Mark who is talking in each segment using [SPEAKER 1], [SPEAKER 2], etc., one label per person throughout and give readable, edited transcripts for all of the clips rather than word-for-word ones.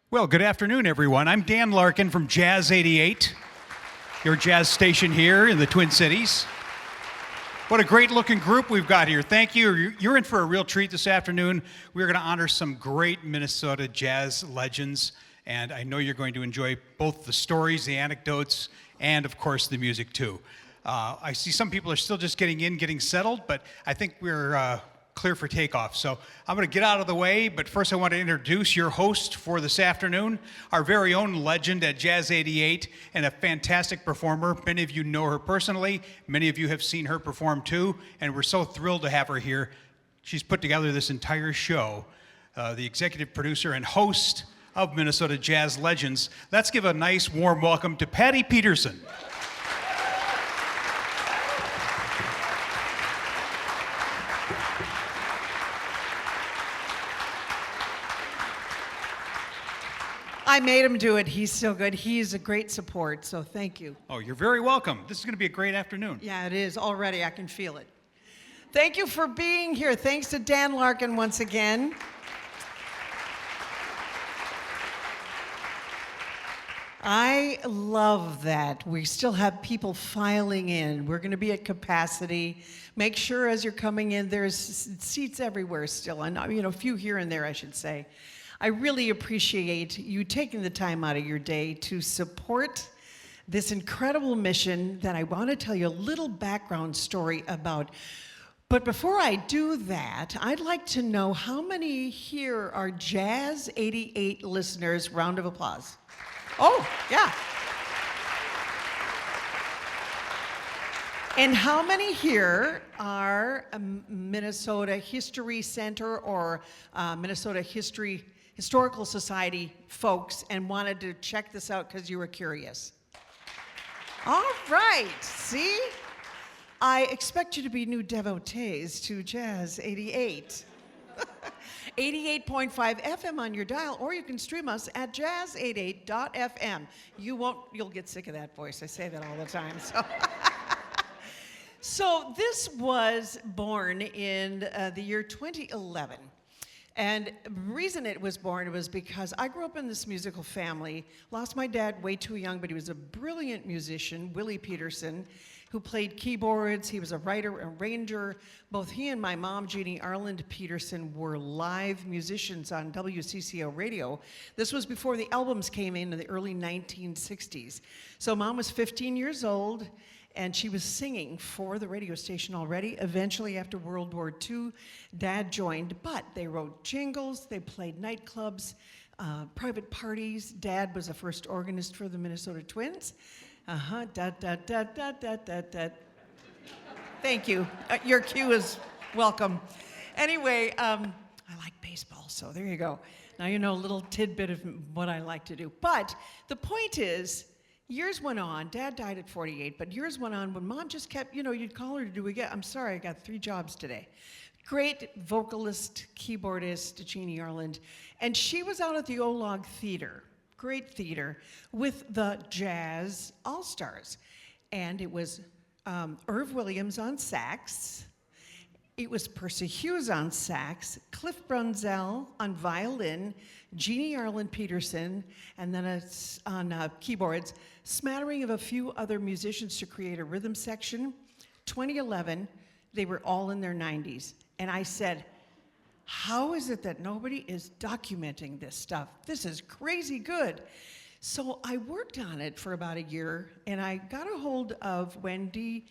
[SPEAKER 1] Well, good afternoon, everyone. I'm Dan Larkin from Jazz 88, your jazz station here in the Twin Cities. What a great-looking group we've got here. Thank you. You're in for a real treat this afternoon. We're going to honor some great Minnesota jazz legends, and I know you're going to enjoy both the stories, the anecdotes, and, of course, the music, too. I see some people are still just getting in, getting settled, but I think we're clear for takeoff. So I'm going to get out of the way, but first I want to introduce your host for this afternoon, our very own legend at Jazz 88 and a fantastic performer. Many of you know her personally. Many of you have seen her perform too, and we're so thrilled to have her here. She's put together this entire show, the executive producer and host of Minnesota Jazz Legends. Let's give a nice warm welcome to Patty Peterson.
[SPEAKER 2] I made him do it. He's so good. He's a great support, so thank you.
[SPEAKER 1] Oh, you're very welcome. This is going to be a great afternoon.
[SPEAKER 2] Yeah, it is. Already, I can feel it. Thank you for being here. Thanks to Dan Larkin once again. I love that. We still have people filing in. We're going to be at capacity. Make sure as you're coming in, there's seats everywhere still, and a few here and there, I should say. I really appreciate you taking the time out of your day to support this incredible mission that I want to tell you a little background story about. But before I do that, I'd like to know how many here are Jazz 88 listeners. Round of applause. Oh, yeah. And how many here are Minnesota History Center or Minnesota Historical Society folks and wanted to check this out because you were curious? All right, see? I expect you to be new devotees to Jazz 88. 88.5 FM on your dial, or you can stream us at jazz88.fm. You'll get sick of that voice. I say that all the time. So this was born in the year 2011. And the reason it was born was because I grew up in this musical family, lost my dad way too young, but he was a brilliant musician, Willie Peterson, who played keyboards. He was a writer, arranger. Both he and my mom, Jeannie Arland Peterson, were live musicians on WCCO radio. This was before the albums came in the early 1960s. So mom was 15 years old, and she was singing for the radio station already. Eventually, after World War II, Dad joined, but they wrote jingles, they played nightclubs, private parties. Dad was a first organist for the Minnesota Twins. Thank you. Your cue is welcome. Anyway, I like baseball, so there you go. Now you know a little tidbit of what I like to do. But the point is, years went on. Dad died at 48, but years went on when Mom just kept, you'd call her to do again. I'm sorry, I got 3 jobs today. Great vocalist, keyboardist, Jeannie Arland. And she was out at the Olog Theater, great theater, with the Jazz All-Stars. And it was Irv Williams on sax. It was Percy Hughes on sax, Cliff Brunzell on violin, Jeannie Arland Peterson, and then on keyboards, smattering of a few other musicians to create a rhythm section. 2011, they were all in their 90s. And I said, how is it that nobody is documenting this stuff? This is crazy good. So I worked on it for about a year, and I got a hold of Wendy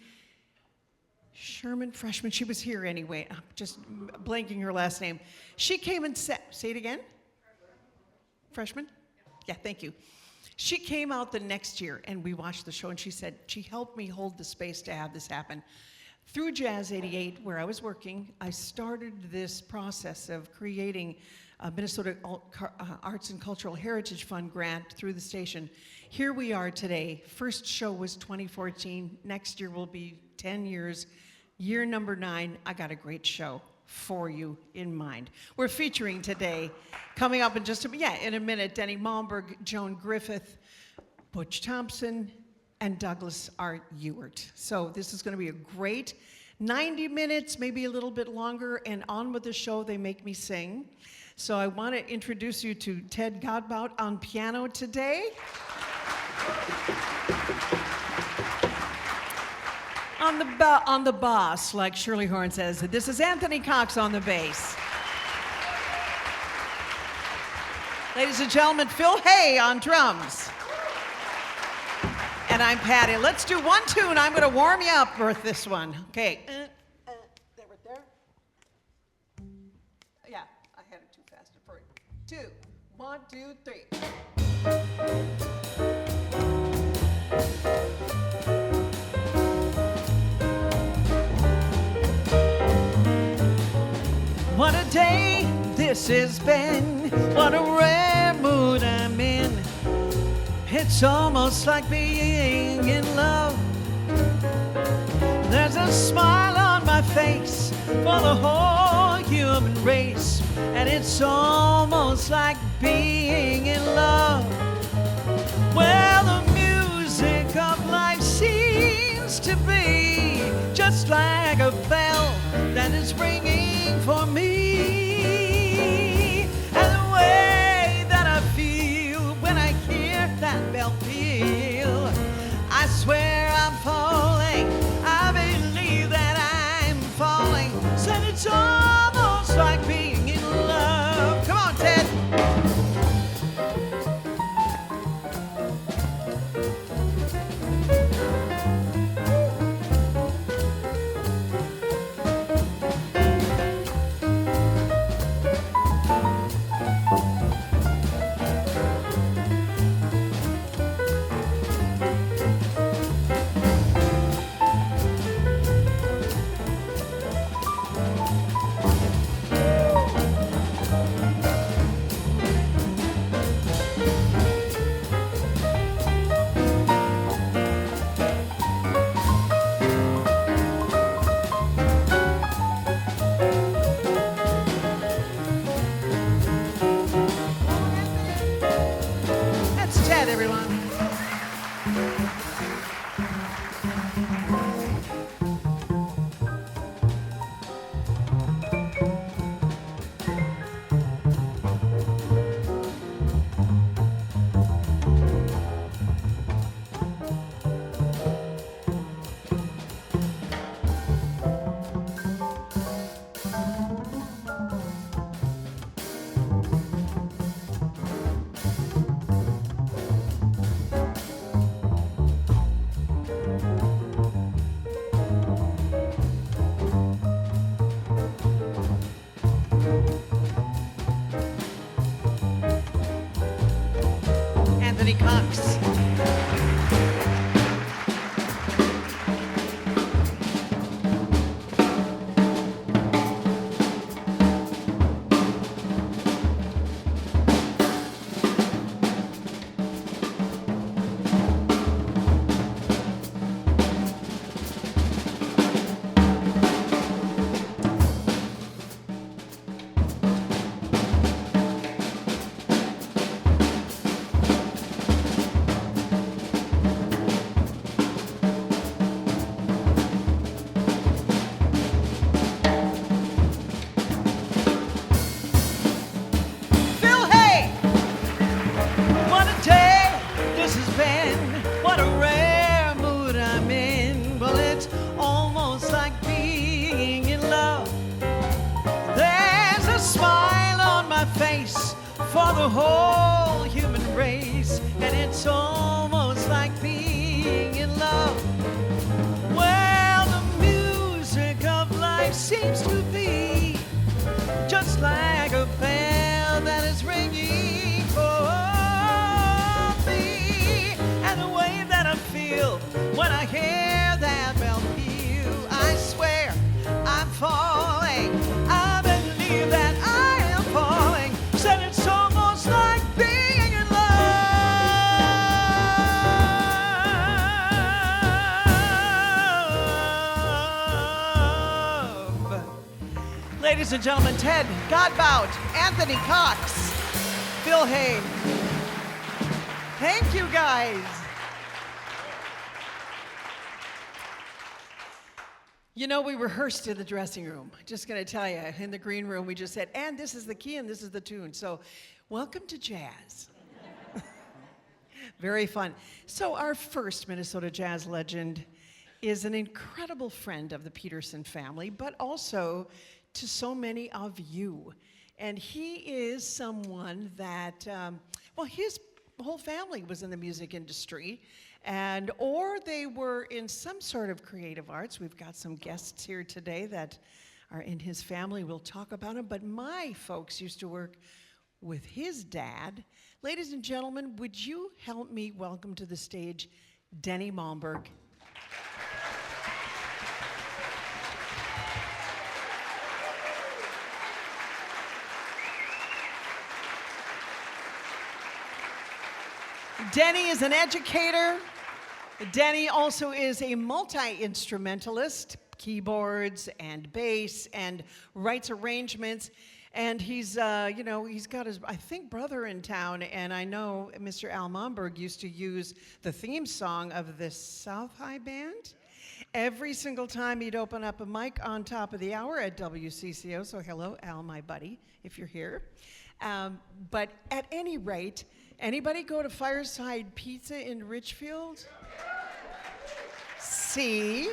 [SPEAKER 2] Sherman, freshman. She was here anyway. I'm just blanking her last name. She came and say it again? Freshman? Yeah, thank you. She came out the next year, and we watched the show, and she said she helped me hold the space to have this happen. Through Jazz 88, where I was working, I started this process of creating a Minnesota Arts and Cultural Heritage Fund grant through the station. Here we are today. First show was 2014. Next year will be 10 years. Year number 9, I got a great show for you in mind. We're featuring today, coming up in in a minute, Denny Malmberg, Joan Griffith, Butch Thompson, and Douglas Ewart. So this is going to be a great 90 minutes, maybe a little bit longer, and on with the show, they make me sing. So I want to introduce you to Ted Godbout on piano today. On the bass, like Shirley Horn says. This is Anthony Cox on the bass. Ladies and gentlemen, Phil Hay on drums. And I'm Patty. Let's do one tune. I'm going to warm you up for this one. Okay. There, right there. Yeah, I had it too fast for you. 2, 1, 2, 3. What a day this has been. What a rare mood I'm in. It's almost like being in love. There's a smile on my face for the whole human race. And it's almost like being in love. Well, the music of life seems to be just like a bell that is ringing for me. And the way that I feel when I hear that bell peal, I swear I'm falling. I believe that I'm falling. Said it's almost like being in love. Come on, Ted. Anthony Cox. For the whole human race, and it's almost like being in love. Well, the music of life seems to be just like a bell that is ringing for me. And the way that I feel when I hear that bell peal, I swear I'm falling. I believe that I am falling. Said it's almost like being in love. Ladies and gentlemen, Ted Godbout, Anthony Cox, Phil Hay. Thank you, guys. You know, we rehearsed in the dressing room. Just going to tell you, in the green room, we just said, and this is the key and this is the tune. So, welcome to jazz. Very fun. So, our first Minnesota jazz legend is an incredible friend of the Peterson family, but also to so many of you. And he is someone that, his whole family was in the music industry, or they were in some sort of creative arts. We've got some guests here today that are in his family. We'll talk about him. But my folks used to work with his dad. Ladies and gentlemen, would you help me welcome to the stage Denny Malmberg? Denny is an educator. Denny also is a multi-instrumentalist, keyboards and bass, and writes arrangements. And he's got his, I think, brother in town. And I know Mr. Al Malmberg used to use the theme song of the South High Band every single time he'd open up a mic on top of the hour at WCCO. So hello, Al, my buddy, if you're here. But at any rate, anybody go to Fireside Pizza in Richfield? See,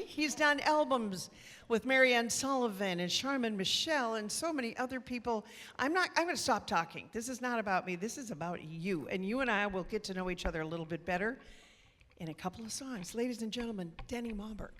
[SPEAKER 2] he's done albums with Marianne Sullivan and Charmin Michelle and so many other people. I'm going to stop talking. This is not about me. This is about you. And you and I will get to know each other a little bit better in a couple of songs. Ladies and gentlemen, Denny Malmberg.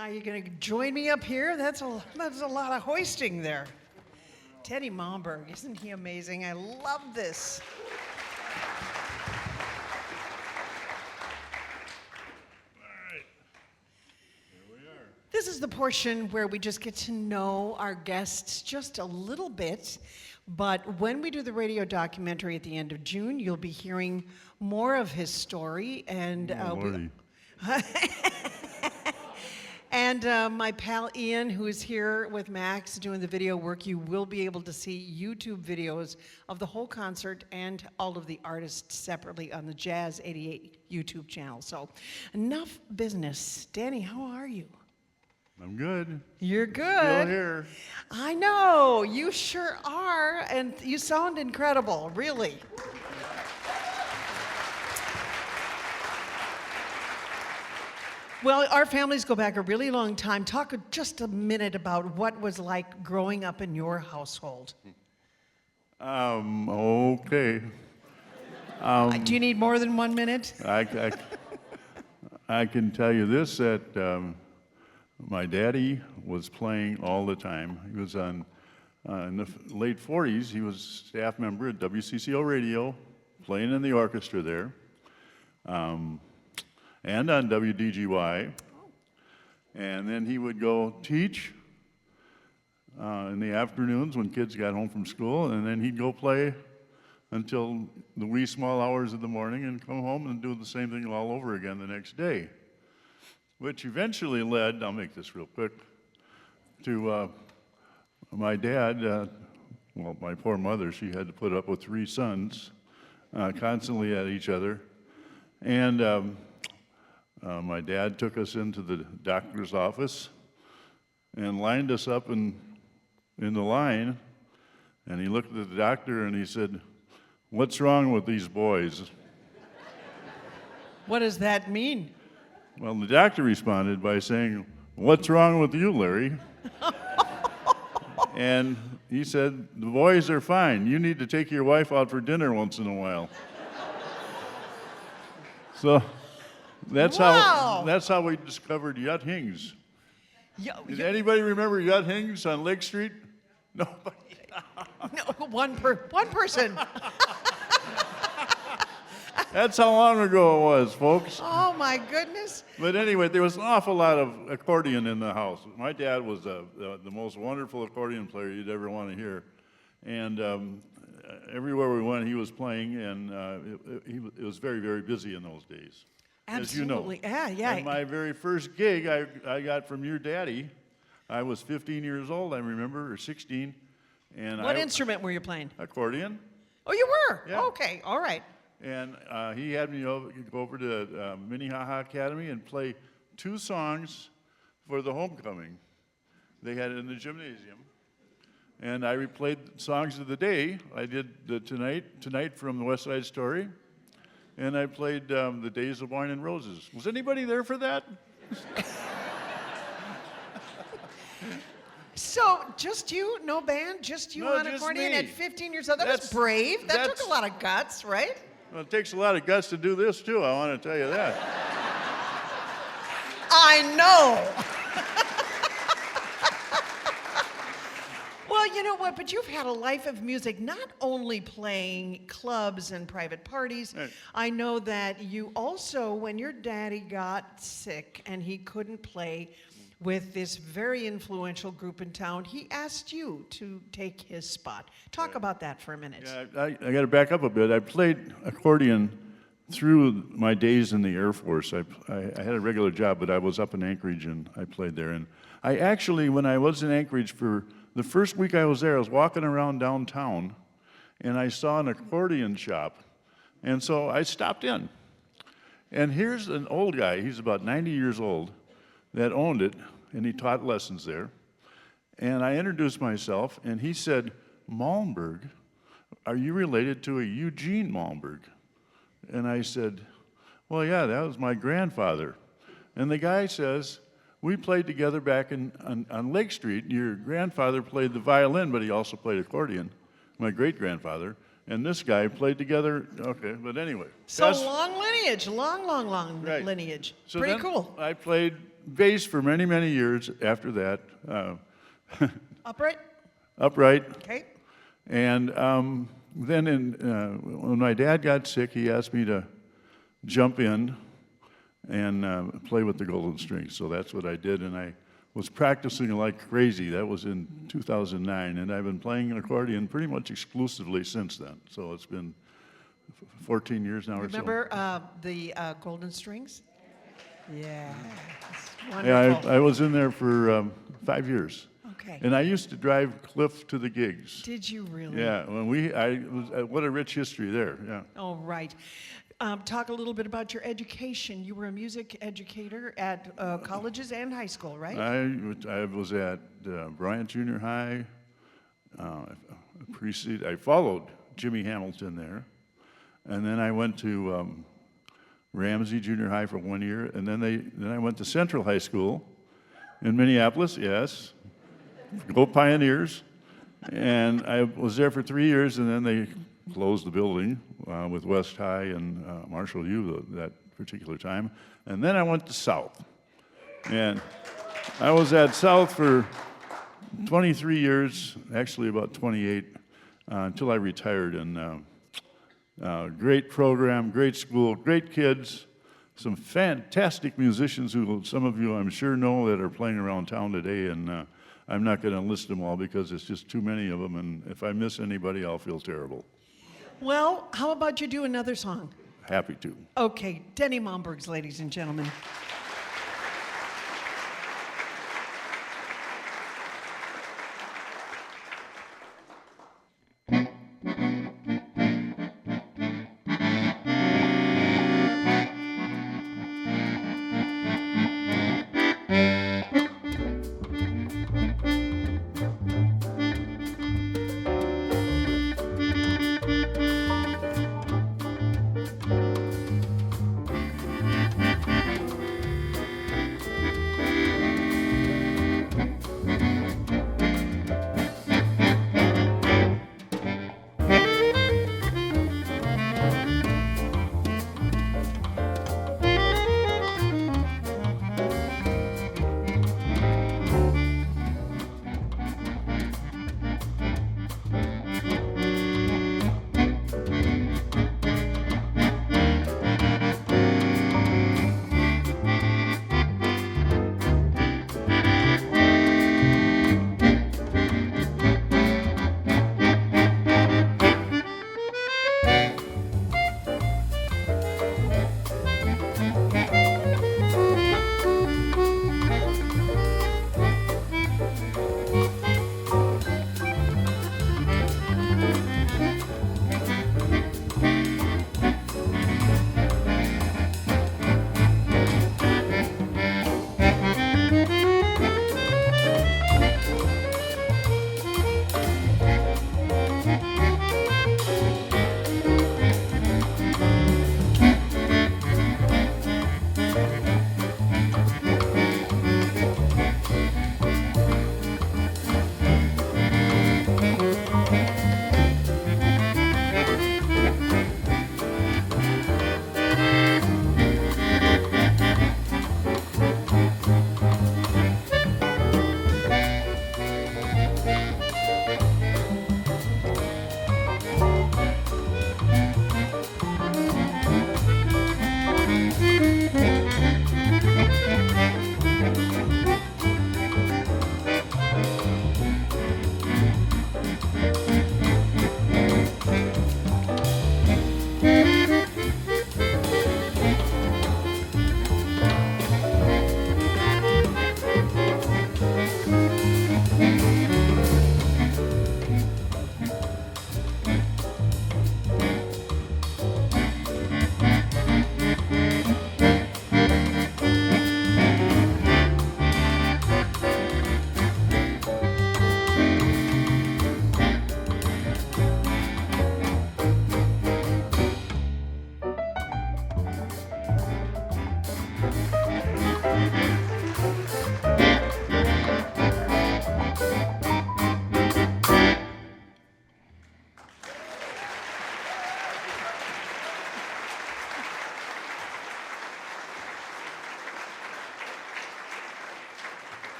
[SPEAKER 2] Are you going to join me up here? That's a lot of hoisting there. Denny Malmberg, isn't he amazing? I love this. This is the portion where we just get to know our guests just a little bit. But when we do the radio documentary at the end of June, you'll be hearing more of his story. And my pal Ian, who is here with Max doing the video work, you will be able to see YouTube videos of the whole concert and all of the artists separately on the Jazz88 YouTube channel. So enough business. Danny, how are you?
[SPEAKER 3] I'm good.
[SPEAKER 2] You're good.
[SPEAKER 3] Still here.
[SPEAKER 2] I know, you sure are, and you sound incredible, really. Well, our families go back a really long time. Talk just a minute about what was like growing up in your household.
[SPEAKER 3] Okay.
[SPEAKER 2] Do you need more than 1 minute?
[SPEAKER 3] I can tell you this, that my daddy was playing all the time. He was in the late 40s, he was staff member at WCCO Radio, playing in the orchestra there, and on WDGY. And then he would go teach in the afternoons when kids got home from school, and then he'd go play until the wee small hours of the morning and come home and do the same thing all over again the next day. Which eventually led, I'll make this real quick, to my dad, well, my poor mother, she had to put up with 3 sons constantly at each other. And my dad took us into the doctor's office and lined us up in the line, and he looked at the doctor and he said, "What's wrong with these boys?"
[SPEAKER 2] What does that mean?
[SPEAKER 3] Well, the doctor responded by saying, "What's wrong with you, Larry?" And he said, "The boys are fine. You need to take your wife out for dinner once in a while." So that's
[SPEAKER 2] Wow.
[SPEAKER 3] how we discovered Yut Hings. Did
[SPEAKER 2] Yo,
[SPEAKER 3] anybody remember Yut Hings on Lake Street? Nobody.
[SPEAKER 2] no, one person.
[SPEAKER 3] That's how long ago it was, folks.
[SPEAKER 2] Oh my goodness.
[SPEAKER 3] But anyway, there was an awful lot of accordion in the house. My dad was the most wonderful accordion player you'd ever want to hear. And everywhere we went, he was playing, and it was very, very busy in those days.
[SPEAKER 2] Absolutely.
[SPEAKER 3] As you know.
[SPEAKER 2] Yeah.
[SPEAKER 3] And my very first gig I got from your daddy, I was 15 years old, I remember, or 16. And
[SPEAKER 2] What instrument were you playing?
[SPEAKER 3] Accordion.
[SPEAKER 2] Oh, you were?
[SPEAKER 3] Yeah.
[SPEAKER 2] Okay, all right.
[SPEAKER 3] And he had me go over to Minnehaha Academy and play 2 songs for the homecoming. They had it in the gymnasium. And I replayed songs of the day. I did the Tonight from the West Side Story. And I played The Days of Wine and Roses. Was anybody there for that?
[SPEAKER 2] So, just you, no band, just you
[SPEAKER 3] No,
[SPEAKER 2] on
[SPEAKER 3] just
[SPEAKER 2] accordion
[SPEAKER 3] me.
[SPEAKER 2] at 15 years old? That was brave. That took a lot of guts, right?
[SPEAKER 3] Well, it takes a lot of guts to do this, too, I want to tell you that.
[SPEAKER 2] I know. Well, you know what? But you've had a life of music, not only playing clubs and private parties.
[SPEAKER 3] Right.
[SPEAKER 2] I know that you also, when your daddy got sick and he couldn't play with this very influential group in town, he asked you to take his spot. Talk about that for a minute.
[SPEAKER 3] Yeah, I got to back up a bit. I played accordion through my days in the Air Force. I had a regular job, but I was up in Anchorage and I played there. And I actually, when I was in Anchorage for the first week I was there, I was walking around downtown and I saw an accordion shop. And so I stopped in. And here's an old guy, he's about 90 years old, that owned it, and he taught lessons there. And I introduced myself, and he said, "Malmberg, are you related to a Eugene Malmberg?" And I said, "Well, yeah, that was my grandfather." And the guy says, "We played together back on Lake Street. Your grandfather played the violin, but he also played accordion, my great-grandfather. And this guy played together," okay, but anyway.
[SPEAKER 2] So long lineage, long
[SPEAKER 3] Right.
[SPEAKER 2] lineage.
[SPEAKER 3] So
[SPEAKER 2] Pretty
[SPEAKER 3] then
[SPEAKER 2] cool.
[SPEAKER 3] I played bass for many, many years after that,
[SPEAKER 2] Upright?
[SPEAKER 3] upright.
[SPEAKER 2] Okay.
[SPEAKER 3] And then when my dad got sick, he asked me to jump in and play with the Golden Strings. So that's what I did, and I was practicing like crazy. That was in 2009, and I've been playing accordion pretty much exclusively since then. So it's been 14 years now or so.
[SPEAKER 2] Remember the Golden Strings? Yeah.
[SPEAKER 3] Yeah,
[SPEAKER 2] Wonderful.
[SPEAKER 3] I was in there for 5 years.
[SPEAKER 2] Okay.
[SPEAKER 3] And I used to drive Cliff to the gigs.
[SPEAKER 2] Did you really?
[SPEAKER 3] Yeah, what a rich history there, yeah.
[SPEAKER 2] Oh, right. Talk a little bit about your education. You were a music educator at colleges and high school, right?
[SPEAKER 3] I was at Bryant Junior High. I followed Jimmy Hamilton there. And then I went to Ramsey Junior High for 1 year. And then I went to Central High School in Minneapolis, yes. Go Pioneers. And I was there for 3 years, and then they closed the building with West High and Marshall U that particular time. And then I went to South. And I was at South for 23 years, actually about 28, until I retired. And great program, great school, great kids, some fantastic musicians who some of you I'm sure know that are playing around town today. And I'm not going to list them all because it's just too many of them. And if I miss anybody, I'll feel terrible.
[SPEAKER 2] Well, how about you do another song?
[SPEAKER 3] Happy to.
[SPEAKER 2] Okay, Denny Malmberg's, ladies and gentlemen.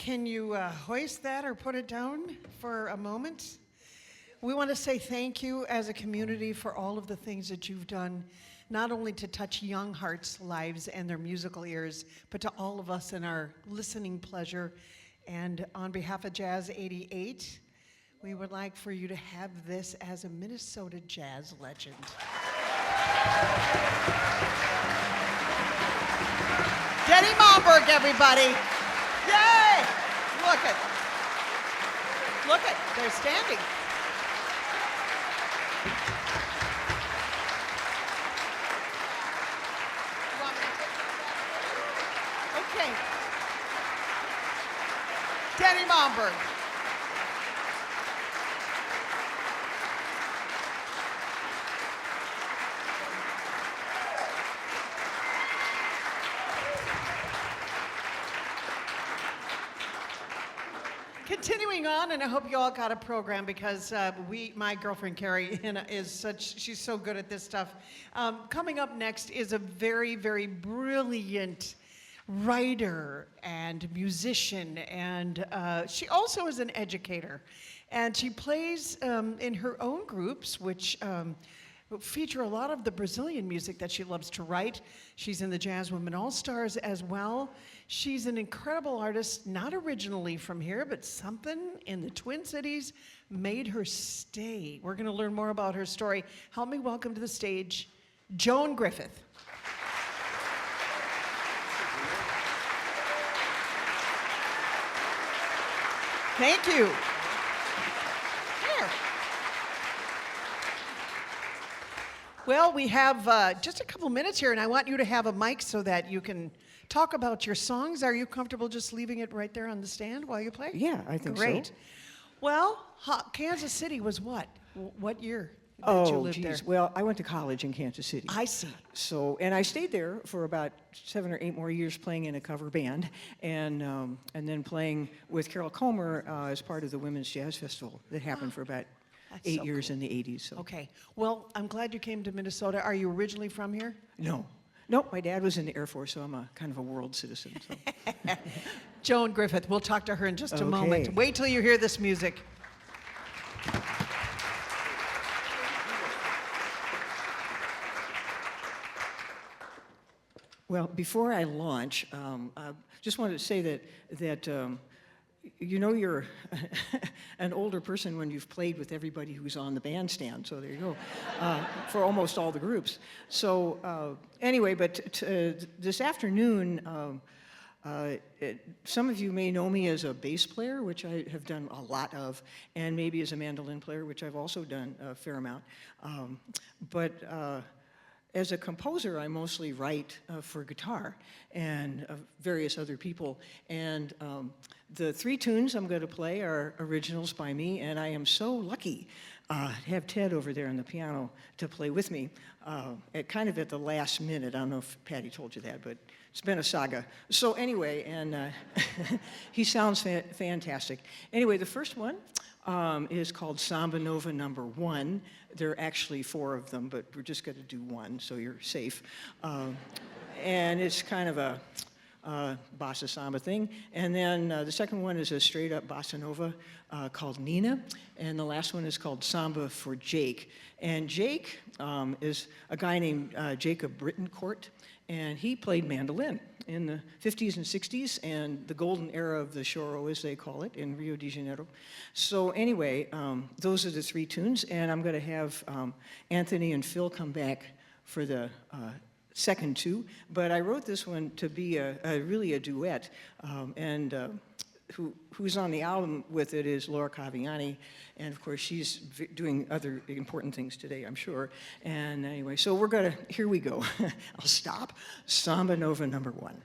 [SPEAKER 2] Can you hoist that or put it down for a moment? We want to say thank you as a community for all of the things that you've done, not only to touch young hearts' lives and their musical ears, but to all of us in our listening pleasure. And on behalf of Jazz 88, we would like for you to have this as a Minnesota jazz legend. Denny Malmberg, everybody. Yay! Look it, they're standing. Okay. Denny Malmberg. Continuing on, and I hope you all got a program because my girlfriend Carrie she's so good at this stuff. Coming up next is a very, very brilliant writer and musician, and she also is an educator. And she plays in her own groups, which feature a lot of the Brazilian music that she loves to write. She's in the Jazz Women All-Stars as well. She's an incredible artist, not originally from here, but something in the Twin Cities made her stay. We're going to learn more about her story. Help me welcome to the stage, Joan Griffith. Thank you. Here. Well, we have just a couple minutes here, and I want you to have a mic so that you can talk about your songs. Are you comfortable just leaving it right there on the stand while you play?
[SPEAKER 4] Yeah, I think
[SPEAKER 2] Great.
[SPEAKER 4] so.
[SPEAKER 2] Well, Kansas City was what? What year did you live there?
[SPEAKER 4] Well, I went to college in Kansas City.
[SPEAKER 2] I see.
[SPEAKER 4] So, and I stayed there for about 7 or 8 more years playing in a cover band, and then playing with Carol Comer as part of the Women's Jazz Festival that happened for about
[SPEAKER 2] That's
[SPEAKER 4] 8
[SPEAKER 2] so
[SPEAKER 4] years
[SPEAKER 2] cool.
[SPEAKER 4] in the 80s. So.
[SPEAKER 2] Okay. Well, I'm glad you came to Minnesota. Are you originally from here?
[SPEAKER 4] No. Nope, my dad was in the Air Force, so I'm a kind of a world citizen. So.
[SPEAKER 2] Joan Griffith. We'll talk to her in just a
[SPEAKER 4] Okay.
[SPEAKER 2] moment. Wait till you hear this music.
[SPEAKER 4] Well, before I launch, I just wanted to say that you know you're an older person when you've played with everybody who's on the bandstand. So there you go, for almost all the groups. So anyway, but this afternoon, some of you may know me as a bass player, which I have done a lot of, and maybe as a mandolin player, which I've also done a fair amount. But as a composer, I mostly write for guitar and various other people. And the 3 tunes I'm going to play are originals by me, and I am so lucky to have Ted over there on the piano to play with me at the last minute. I don't know if Patty told you that, but it's been a saga. So anyway, and he sounds fantastic. Anyway, the first one is called Samba Nova No. 1. There are actually 4 of them, but we're just going to do one, so you're safe. And it's kind of a bossa samba thing. And then the second one is a straight-up bossa nova called Nina. And the last one is called Samba for Jake. And Jake is a guy named Jacob Brittencourt, and he played mandolin in the 50s and 60s, and the golden era of the choro, as they call it, in Rio de Janeiro. So anyway, those are the 3 tunes, and I'm going to have Anthony and Phil come back for the second 2. But I wrote this one to be really a duet, and who's on the album with it is Laura Caviani, and of course she's doing other important things today, I'm sure. And anyway, so here we go. I'll stop. Samba Nova No. 1.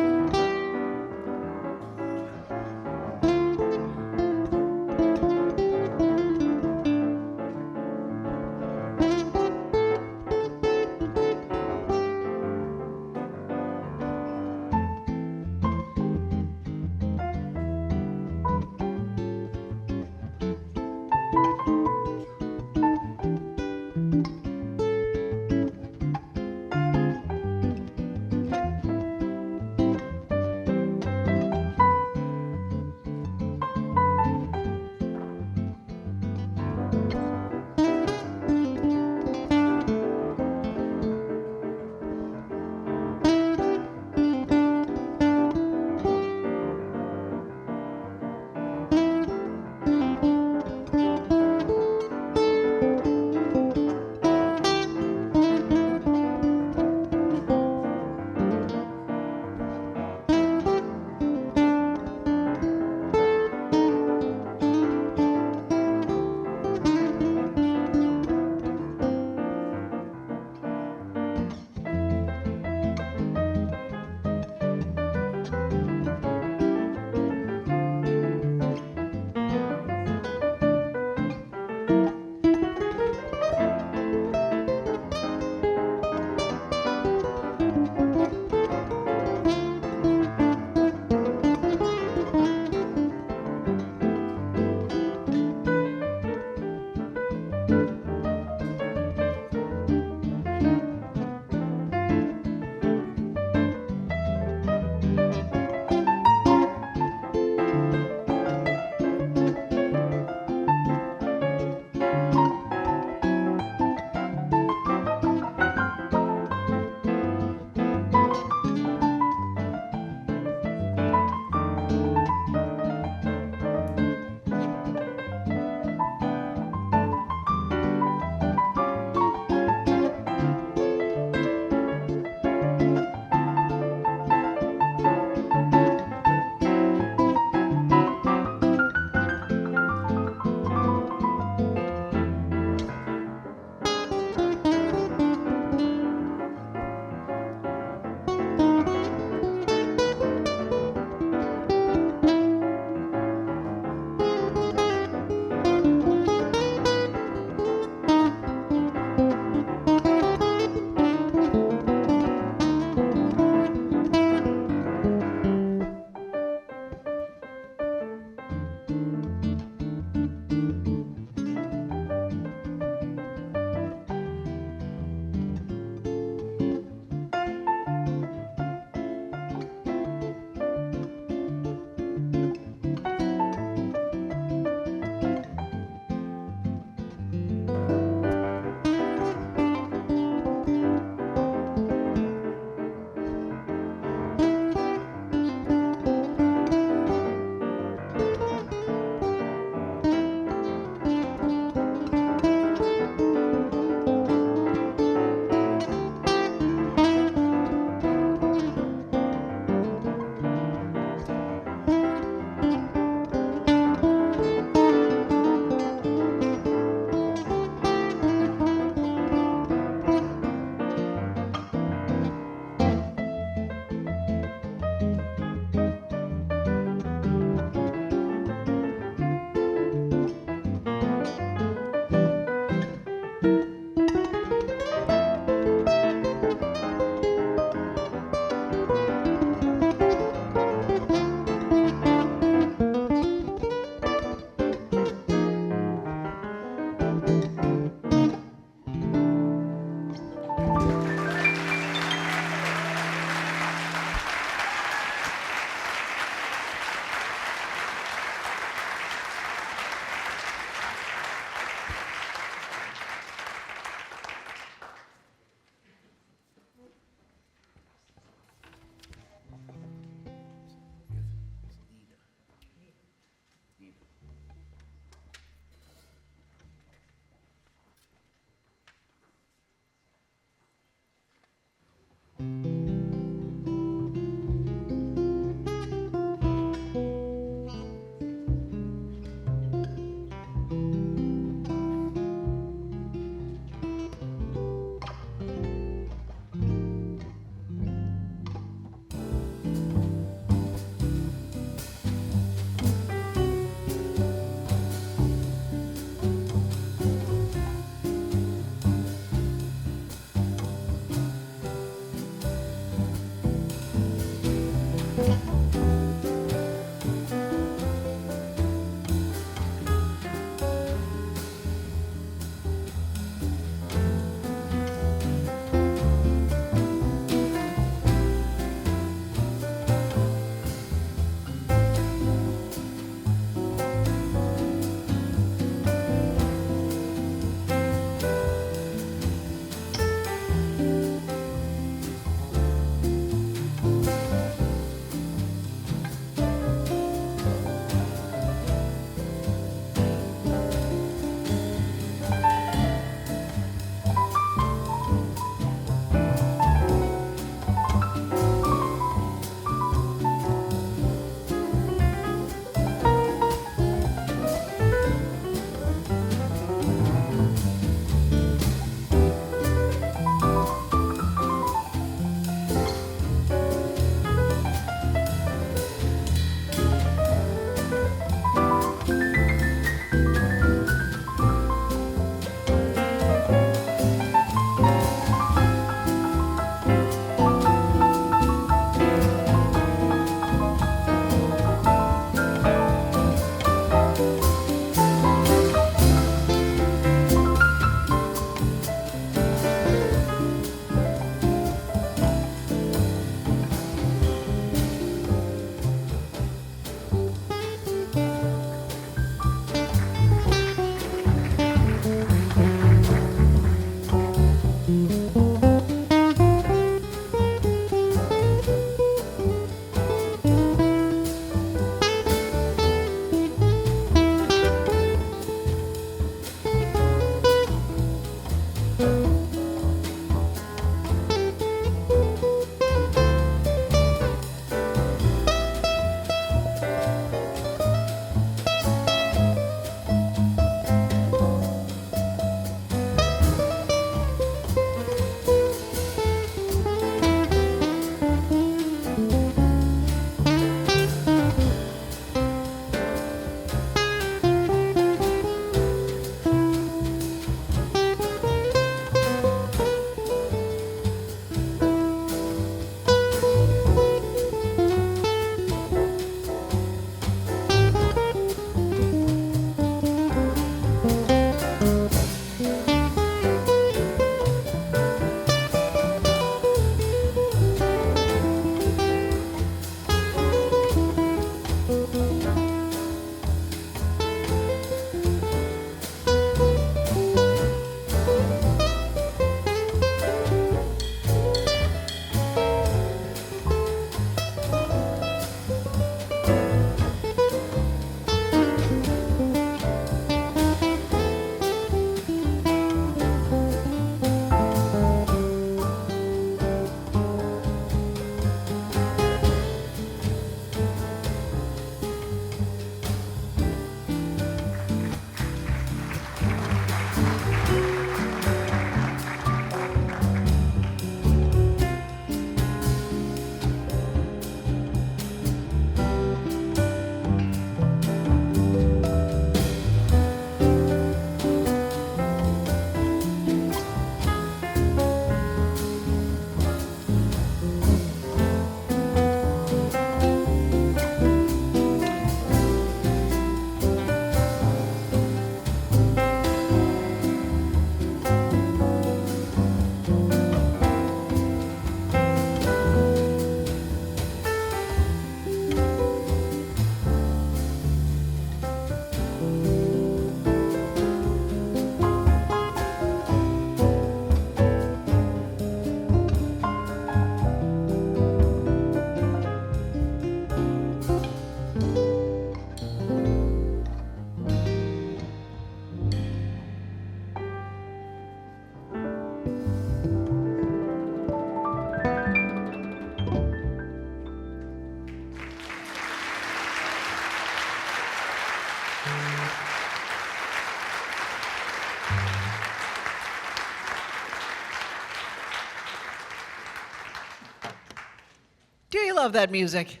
[SPEAKER 2] Do you love that music?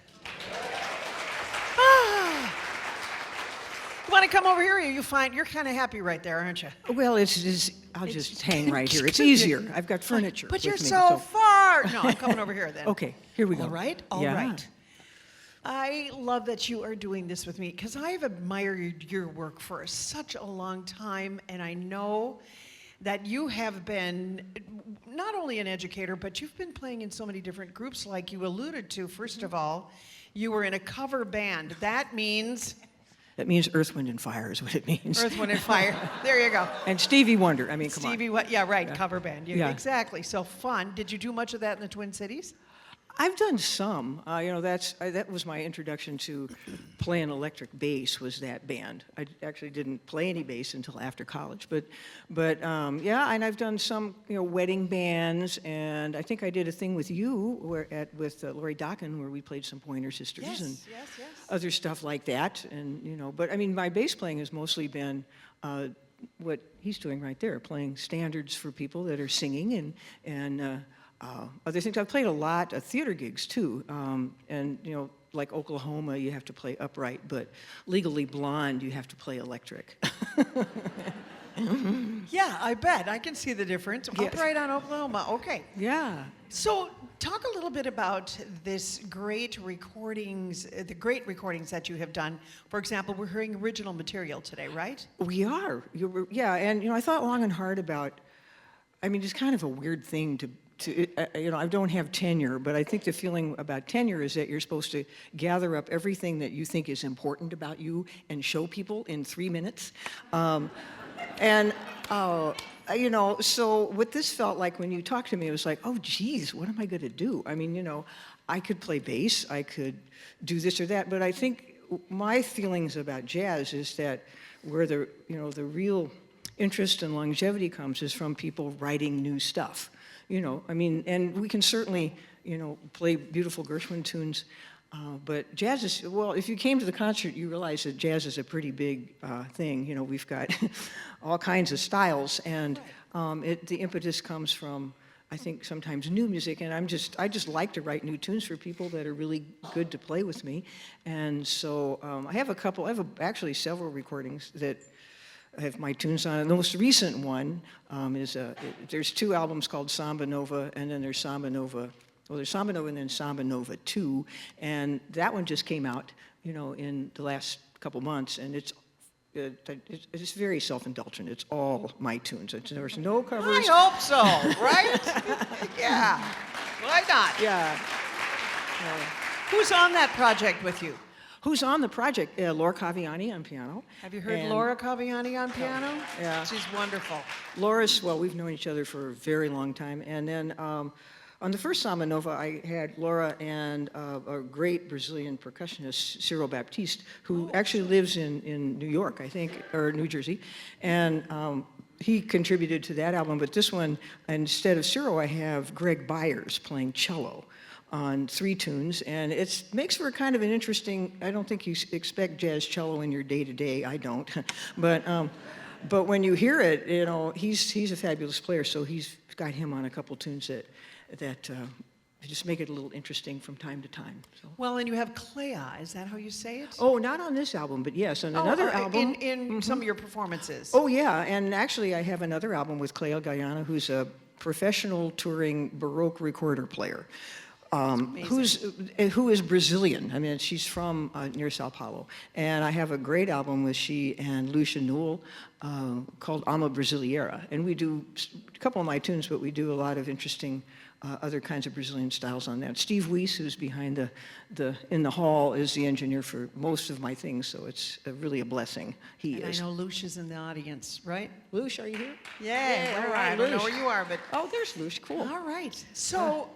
[SPEAKER 2] Ah. You want to come over here? Or you find you're kind of happy right there, aren't you?
[SPEAKER 4] Well, I'll just hang right here. It's easier. I've got furniture.
[SPEAKER 2] But
[SPEAKER 4] with
[SPEAKER 2] you're
[SPEAKER 4] me,
[SPEAKER 2] so far. No, I'm coming over here then.
[SPEAKER 4] Okay, here we go.
[SPEAKER 2] All right, all
[SPEAKER 4] Yeah.
[SPEAKER 2] right. I love that you are doing this with me because I've admired your work for such a long time, and I know that you have been not only an educator, but you've been playing in so many different groups, like you alluded to. First of all, you were in a cover band. That means
[SPEAKER 4] That means Earth, Wind, and Fire is what it means.
[SPEAKER 2] Earth, Wind, and Fire. There you go.
[SPEAKER 4] And Stevie Wonder. I mean, come
[SPEAKER 2] Stevie,
[SPEAKER 4] on.
[SPEAKER 2] what? Yeah, right. Cover band.
[SPEAKER 4] Yeah.
[SPEAKER 2] Exactly. So fun. Did you do much of that in the Twin Cities?
[SPEAKER 4] I've done some. That was my introduction to playing electric bass. Was that band? I actually didn't play any bass until after college, but yeah. And I've done some wedding bands, and I think I did a thing with you with Lori Dokken where we played some Pointer Sisters
[SPEAKER 2] Yes,
[SPEAKER 4] and
[SPEAKER 2] yes, yes.
[SPEAKER 4] other stuff like that. And but I mean, my bass playing has mostly been what he's doing right there, playing standards for people that are singing and other things. I've played a lot of theater gigs too, and like Oklahoma, you have to play upright, but Legally Blonde, you have to play electric.
[SPEAKER 2] Yeah, I bet. I can see the difference.
[SPEAKER 4] Yes.
[SPEAKER 2] Upright on Oklahoma. Okay.
[SPEAKER 4] Yeah.
[SPEAKER 2] So talk a little bit about this great recordings, the great recordings that you have done. For example, we're hearing original material today, right?
[SPEAKER 4] We are. Yeah, and I thought long and hard about. I mean, it's kind of a weird thing to I don't have tenure, but I think the feeling about tenure is that you're supposed to gather up everything that you think is important about you and show people in 3 minutes. So what this felt like when you talked to me, it was like, oh, geez, what am I going to do? I mean, I could play bass, I could do this or that, but I think my feelings about jazz is that where the real interest and longevity comes is from people writing new stuff. I mean, and we can certainly, play beautiful Gershwin tunes, but jazz is, well, if you came to the concert, you realize that jazz is a pretty big thing. We've got all kinds of styles, and the impetus comes from, I think, sometimes new music, and I just like to write new tunes for people that are really good to play with me, and so I have actually several recordings that I have my tunes on it. The most recent one is there's 2 albums called Samba Nova, and then there's Samba Nova. Well, there's Samba Nova and then Samba Nova 2, and that one just came out, in the last couple months, and it's very self-indulgent. It's all my tunes. There's no covers.
[SPEAKER 2] I hope so, right? Yeah. Why not?
[SPEAKER 4] Yeah.
[SPEAKER 2] Who's on that project with you?
[SPEAKER 4] Who's on the project? Laura Caviani on piano.
[SPEAKER 2] Have you heard
[SPEAKER 4] And
[SPEAKER 2] Laura Caviani on piano?
[SPEAKER 4] Yeah.
[SPEAKER 2] She's wonderful.
[SPEAKER 4] Well, we've known each other for a very long time. And then on the first Samba Nova, I had Laura and a great Brazilian percussionist, Ciro Baptiste, who actually lives in New York, I think, or New Jersey. And he contributed to that album. But this one, instead of Ciro, I have Greg Byers playing cello on 3 tunes, and it makes for kind of an interesting. I don't think you expect jazz cello in your day-to-day. I don't, but when you hear it, he's a fabulous player. So he's got him on a couple tunes that just make it a little interesting from time to time. So.
[SPEAKER 2] Well, and you have Clea. Is that how you say it?
[SPEAKER 4] Oh, not on this album, but yes, on another album.
[SPEAKER 2] In some of your performances.
[SPEAKER 4] Oh yeah, and actually I have another album with Clea Guyana, who's a professional touring Baroque recorder player. Who is Brazilian. I mean, she's from near Sao Paulo. And I have a great album with she and Lucia Newell called Alma Brasileira. And we do a couple of my tunes, but we do a lot of interesting other kinds of Brazilian styles on that. Steve Weiss, who's behind in the hall, is the engineer for most of my things, so it's really a blessing. He
[SPEAKER 2] and
[SPEAKER 4] is.
[SPEAKER 2] I know Lucia's in the audience, right?
[SPEAKER 4] Luce, are you here?
[SPEAKER 2] Yeah,
[SPEAKER 4] all
[SPEAKER 2] I
[SPEAKER 4] right,
[SPEAKER 2] don't know
[SPEAKER 4] Luce.
[SPEAKER 2] where you are, but
[SPEAKER 4] Oh, there's Luce, cool.
[SPEAKER 2] all right. So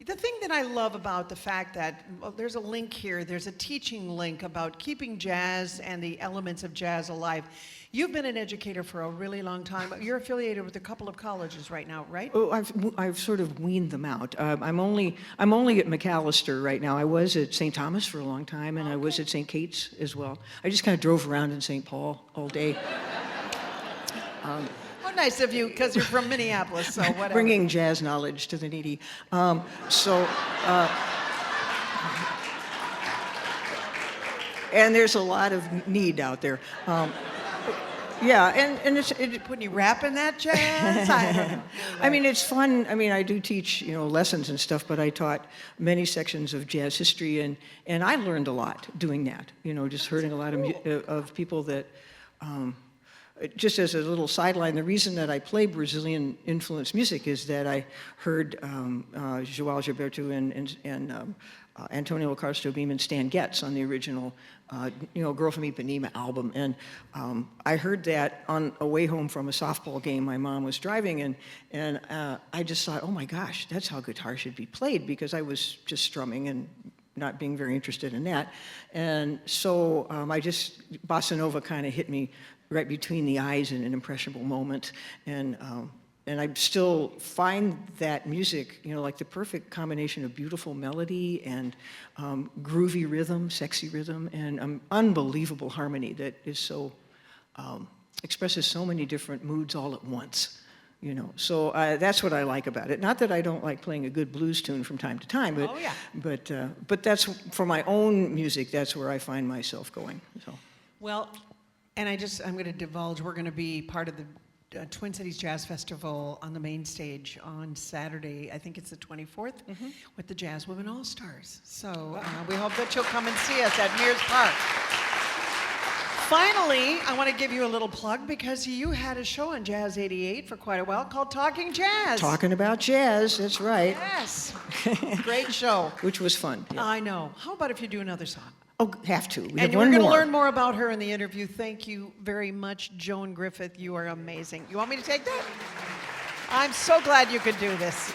[SPEAKER 2] The thing that I love about the fact that, well, there's a link here, there's a teaching link about keeping jazz and the elements of jazz alive. You've been an educator for a really long time. You're affiliated with a couple of colleges right now, right?
[SPEAKER 4] Oh, I've sort of weaned them out. I'm only at McAllister right now. I was at St. Thomas for a long time, and I was at St. Kate's as well. I just kind of drove around in St. Paul all day.
[SPEAKER 2] How nice of you, because you're from Minneapolis, so whatever.
[SPEAKER 4] Bringing jazz knowledge to the needy. And there's a lot of need out there. Yeah, and it's
[SPEAKER 2] Put any rap in that jazz? I don't know.
[SPEAKER 4] I mean, it's fun. I mean, I do teach, lessons and stuff, but I taught many sections of jazz history, and I learned a lot doing that. Just hearing a lot of people that. Just as a little sideline, the reason that I play Brazilian-influenced music is that I heard João Gilberto and Antonio Carlos Jobim and Stan Getz on the original, Girl from Ipanema album. And I heard that on a way home from a softball game my mom was driving, and I just thought, oh my gosh, that's how guitar should be played, because I was just strumming and not being very interested in that. And so Bossa Nova kind of hit me right between the eyes in an impressionable moment. And I still find that music, like the perfect combination of beautiful melody and groovy rhythm, sexy rhythm, and unbelievable harmony that is so, expresses so many different moods all at once. So that's what I like about it. Not that I don't like playing a good blues tune from time to time, but
[SPEAKER 2] Oh, yeah.
[SPEAKER 4] but that's, for my own music, that's where I find myself going. So.
[SPEAKER 2] Well, and I'm going to divulge, we're going to be part of the Twin Cities Jazz Festival on the main stage on Saturday, I think it's the 24th, with the Jazz Women All-Stars. So we hope that you'll come and see us at Mears Park. Finally, I want to give you a little plug, because you had a show on Jazz 88 for quite a while called Talking Jazz.
[SPEAKER 4] Talking about jazz, that's right.
[SPEAKER 2] Yes. Great show.
[SPEAKER 4] Which was fun. Yeah.
[SPEAKER 2] I know. How about if you do another song?
[SPEAKER 4] Oh, have to. We
[SPEAKER 2] And
[SPEAKER 4] have
[SPEAKER 2] we're
[SPEAKER 4] one
[SPEAKER 2] going to
[SPEAKER 4] more.
[SPEAKER 2] learn more about her in the interview. Thank you very much, Joan Griffith. You are amazing. You want me to take that? I'm so glad you could do this.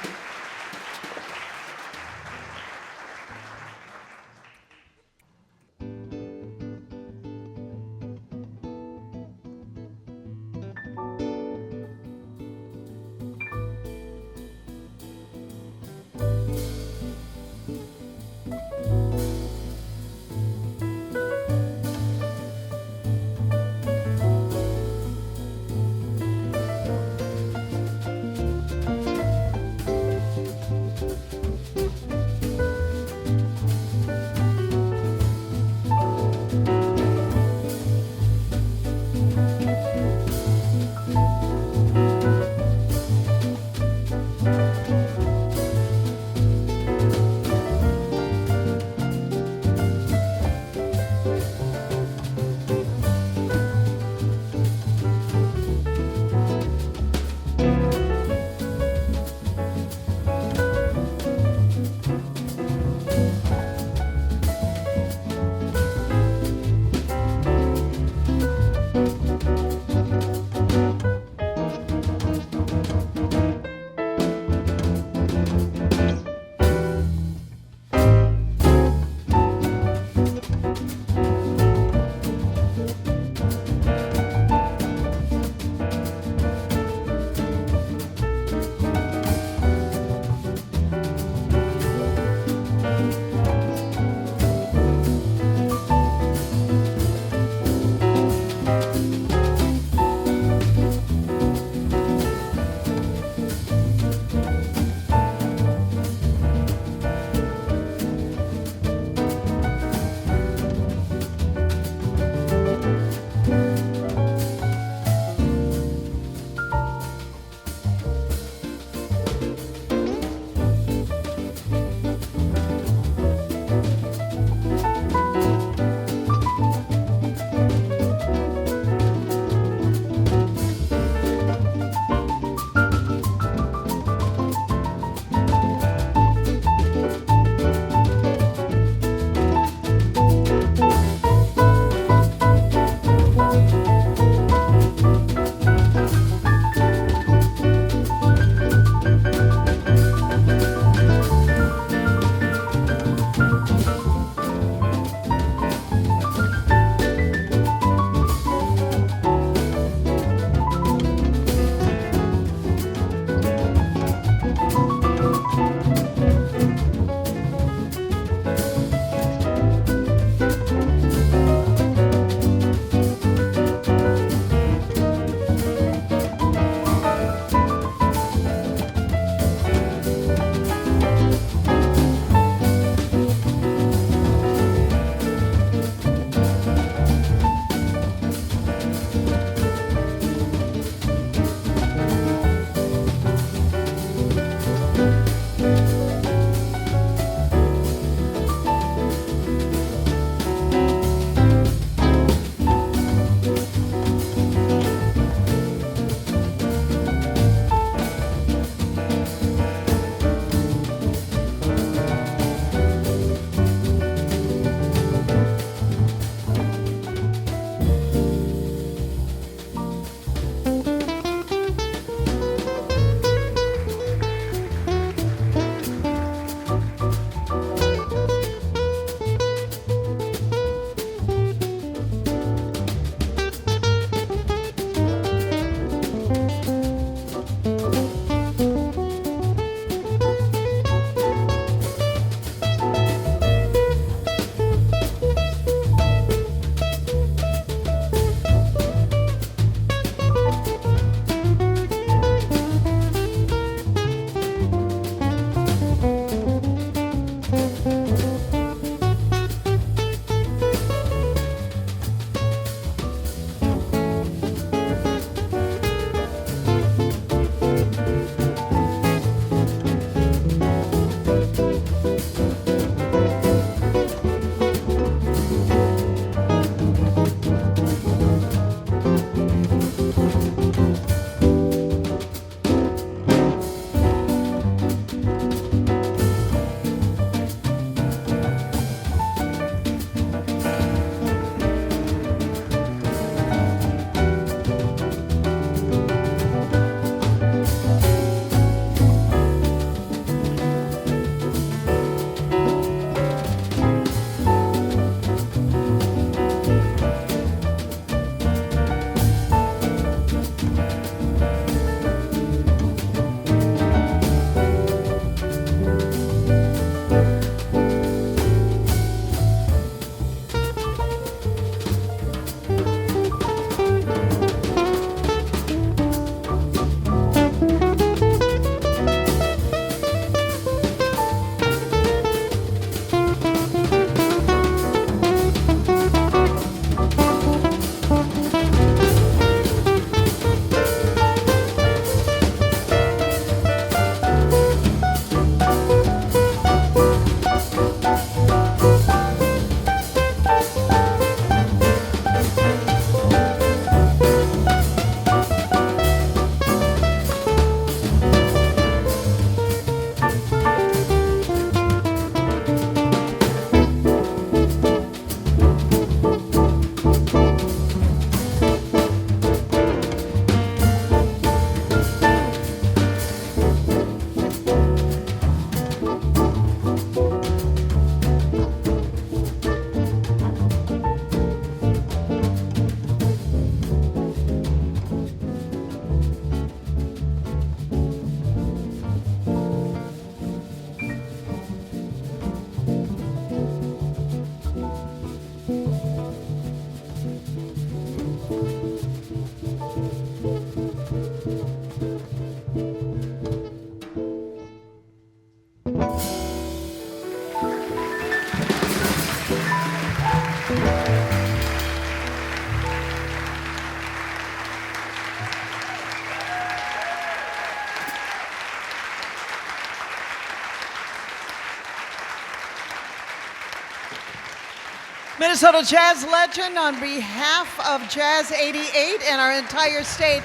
[SPEAKER 2] Minnesota jazz legend, on behalf of Jazz 88 and our entire state,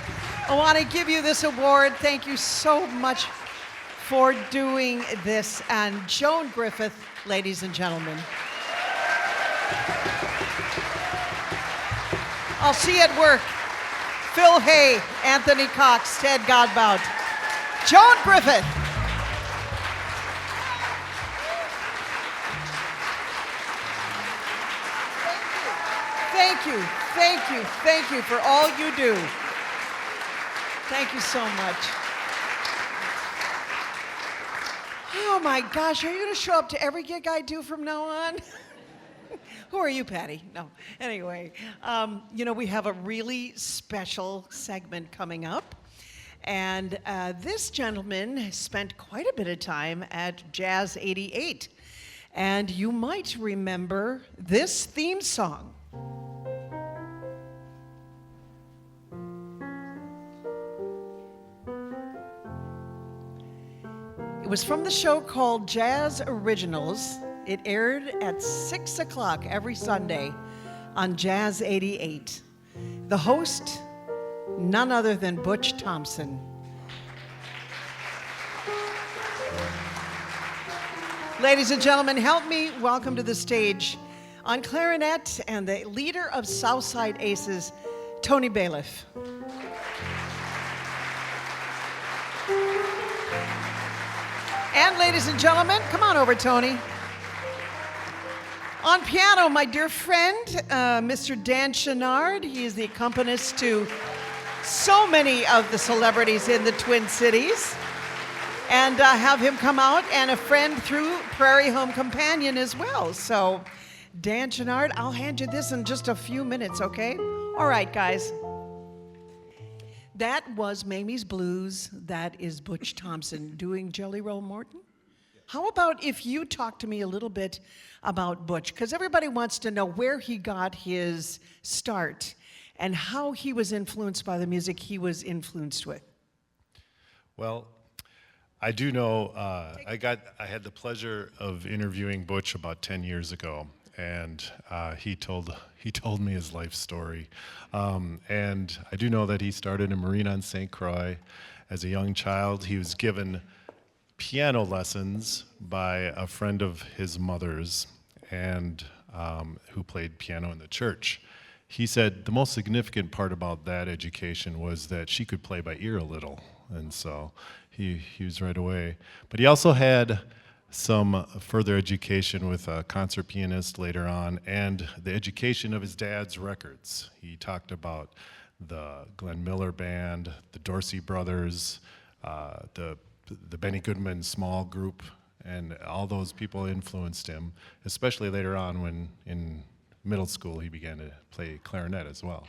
[SPEAKER 2] I want to give you this award. Thank you so much for doing this. And Joan Griffith, ladies and gentlemen. I'll see you at work. Phil Hay, Anthony Cox, Ted Godbout. Joan Griffith. Thank you, thank you, thank you for all you do. Thank you so much. Oh my gosh, are you going to show up to every gig I do from now on? Who are you, Patty? No. Anyway, you know, we have a really special segment coming up. And this gentleman spent quite a bit of time at Jazz 88. And you might remember this theme song. It was from the show called Jazz Originals. It aired at 6 o'clock every Sunday on Jazz 88. The host, none other than Butch Thompson. Ladies and gentlemen, help me welcome to the stage on clarinet and the leader of Southside Aces, Tony Bailiff. And ladies and gentlemen, come on over, Tony. On piano, my dear friend, Mr. Dan Chenard. He is the accompanist to so many of the celebrities in the Twin Cities. And have him come out, and a friend through Prairie Home Companion as well. So, Dan Chenard, I'll hand you this in just a few minutes, okay? All right, guys. That was Mamie's Blues. That is Butch Thompson doing Jelly Roll Morton. How about if you talk to me a little bit about Butch? Because everybody wants to know where he got his start and how he was influenced by the music he was influenced with.
[SPEAKER 5] Well, I do know, I had the pleasure of interviewing Butch about 10 years ago, and he told me his life story. And I do know that he started in Marine on St. Croix as a young child. He was given piano lessons by a friend of his mother's, and who played piano in the church. He said the most significant part about that education was that she could play by ear a little, and so he was right away. But he also had some further education with a concert pianist later on, and the education of his dad's records. He talked about the Glenn Miller Band, the Dorsey Brothers, the Benny Goodman small group, and all those people influenced him, especially later on when in middle school he began to play clarinet as well.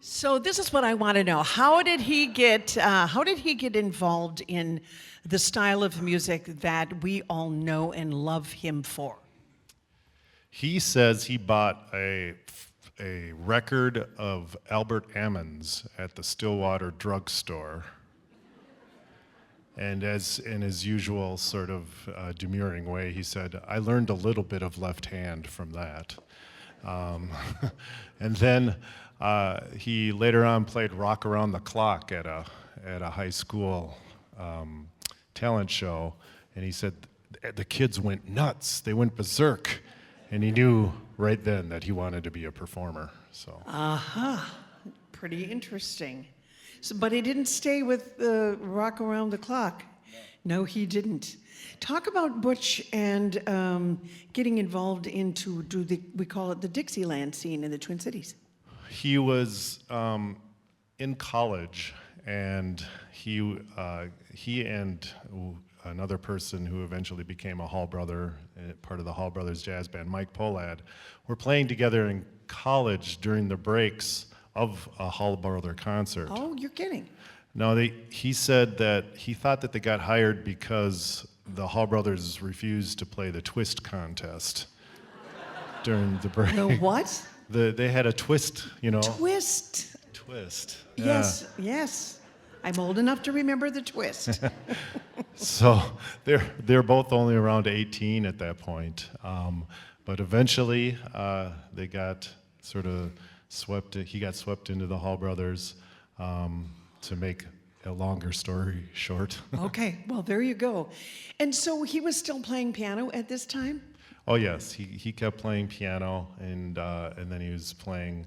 [SPEAKER 2] So this is what I want to know. How did he get involved in the style of music that we all know and love him for?
[SPEAKER 5] He says he bought a record of Albert Ammons at the Stillwater drugstore, and as in his usual sort of demurring way, he said, "I learned a little bit of left hand from that." And then he later on played Rock Around the Clock at a high school talent show, and he said the kids went nuts, they went berserk, and he knew right then that he wanted to be a performer. So.
[SPEAKER 2] Pretty interesting. So, but he didn't stay with Rock Around the Clock. No, he didn't. Talk about Butch and getting involved into, we call it the Dixieland scene in the Twin Cities.
[SPEAKER 5] He was in college, and he and another person who eventually became a Hall brother, part of the Hall Brothers Jazz Band, Mike Polad, were playing together in college during the breaks of a Hall Brother concert.
[SPEAKER 2] Oh, you're kidding.
[SPEAKER 5] No, he said that he thought that they got hired because the Hall Brothers refused to play the twist contest during the break.
[SPEAKER 2] The what?
[SPEAKER 5] They had a twist, you know.
[SPEAKER 2] Twist.
[SPEAKER 5] Twist.
[SPEAKER 2] Yes, yes. I'm old enough to remember the twist.
[SPEAKER 5] So they're both only around 18 at that point. But eventually they got sort of he got swept into the Hall Brothers, to make a longer story short.
[SPEAKER 2] Okay, well, there you go. And so he was still playing piano at this time?
[SPEAKER 5] Oh yes, he kept playing piano, and then he was playing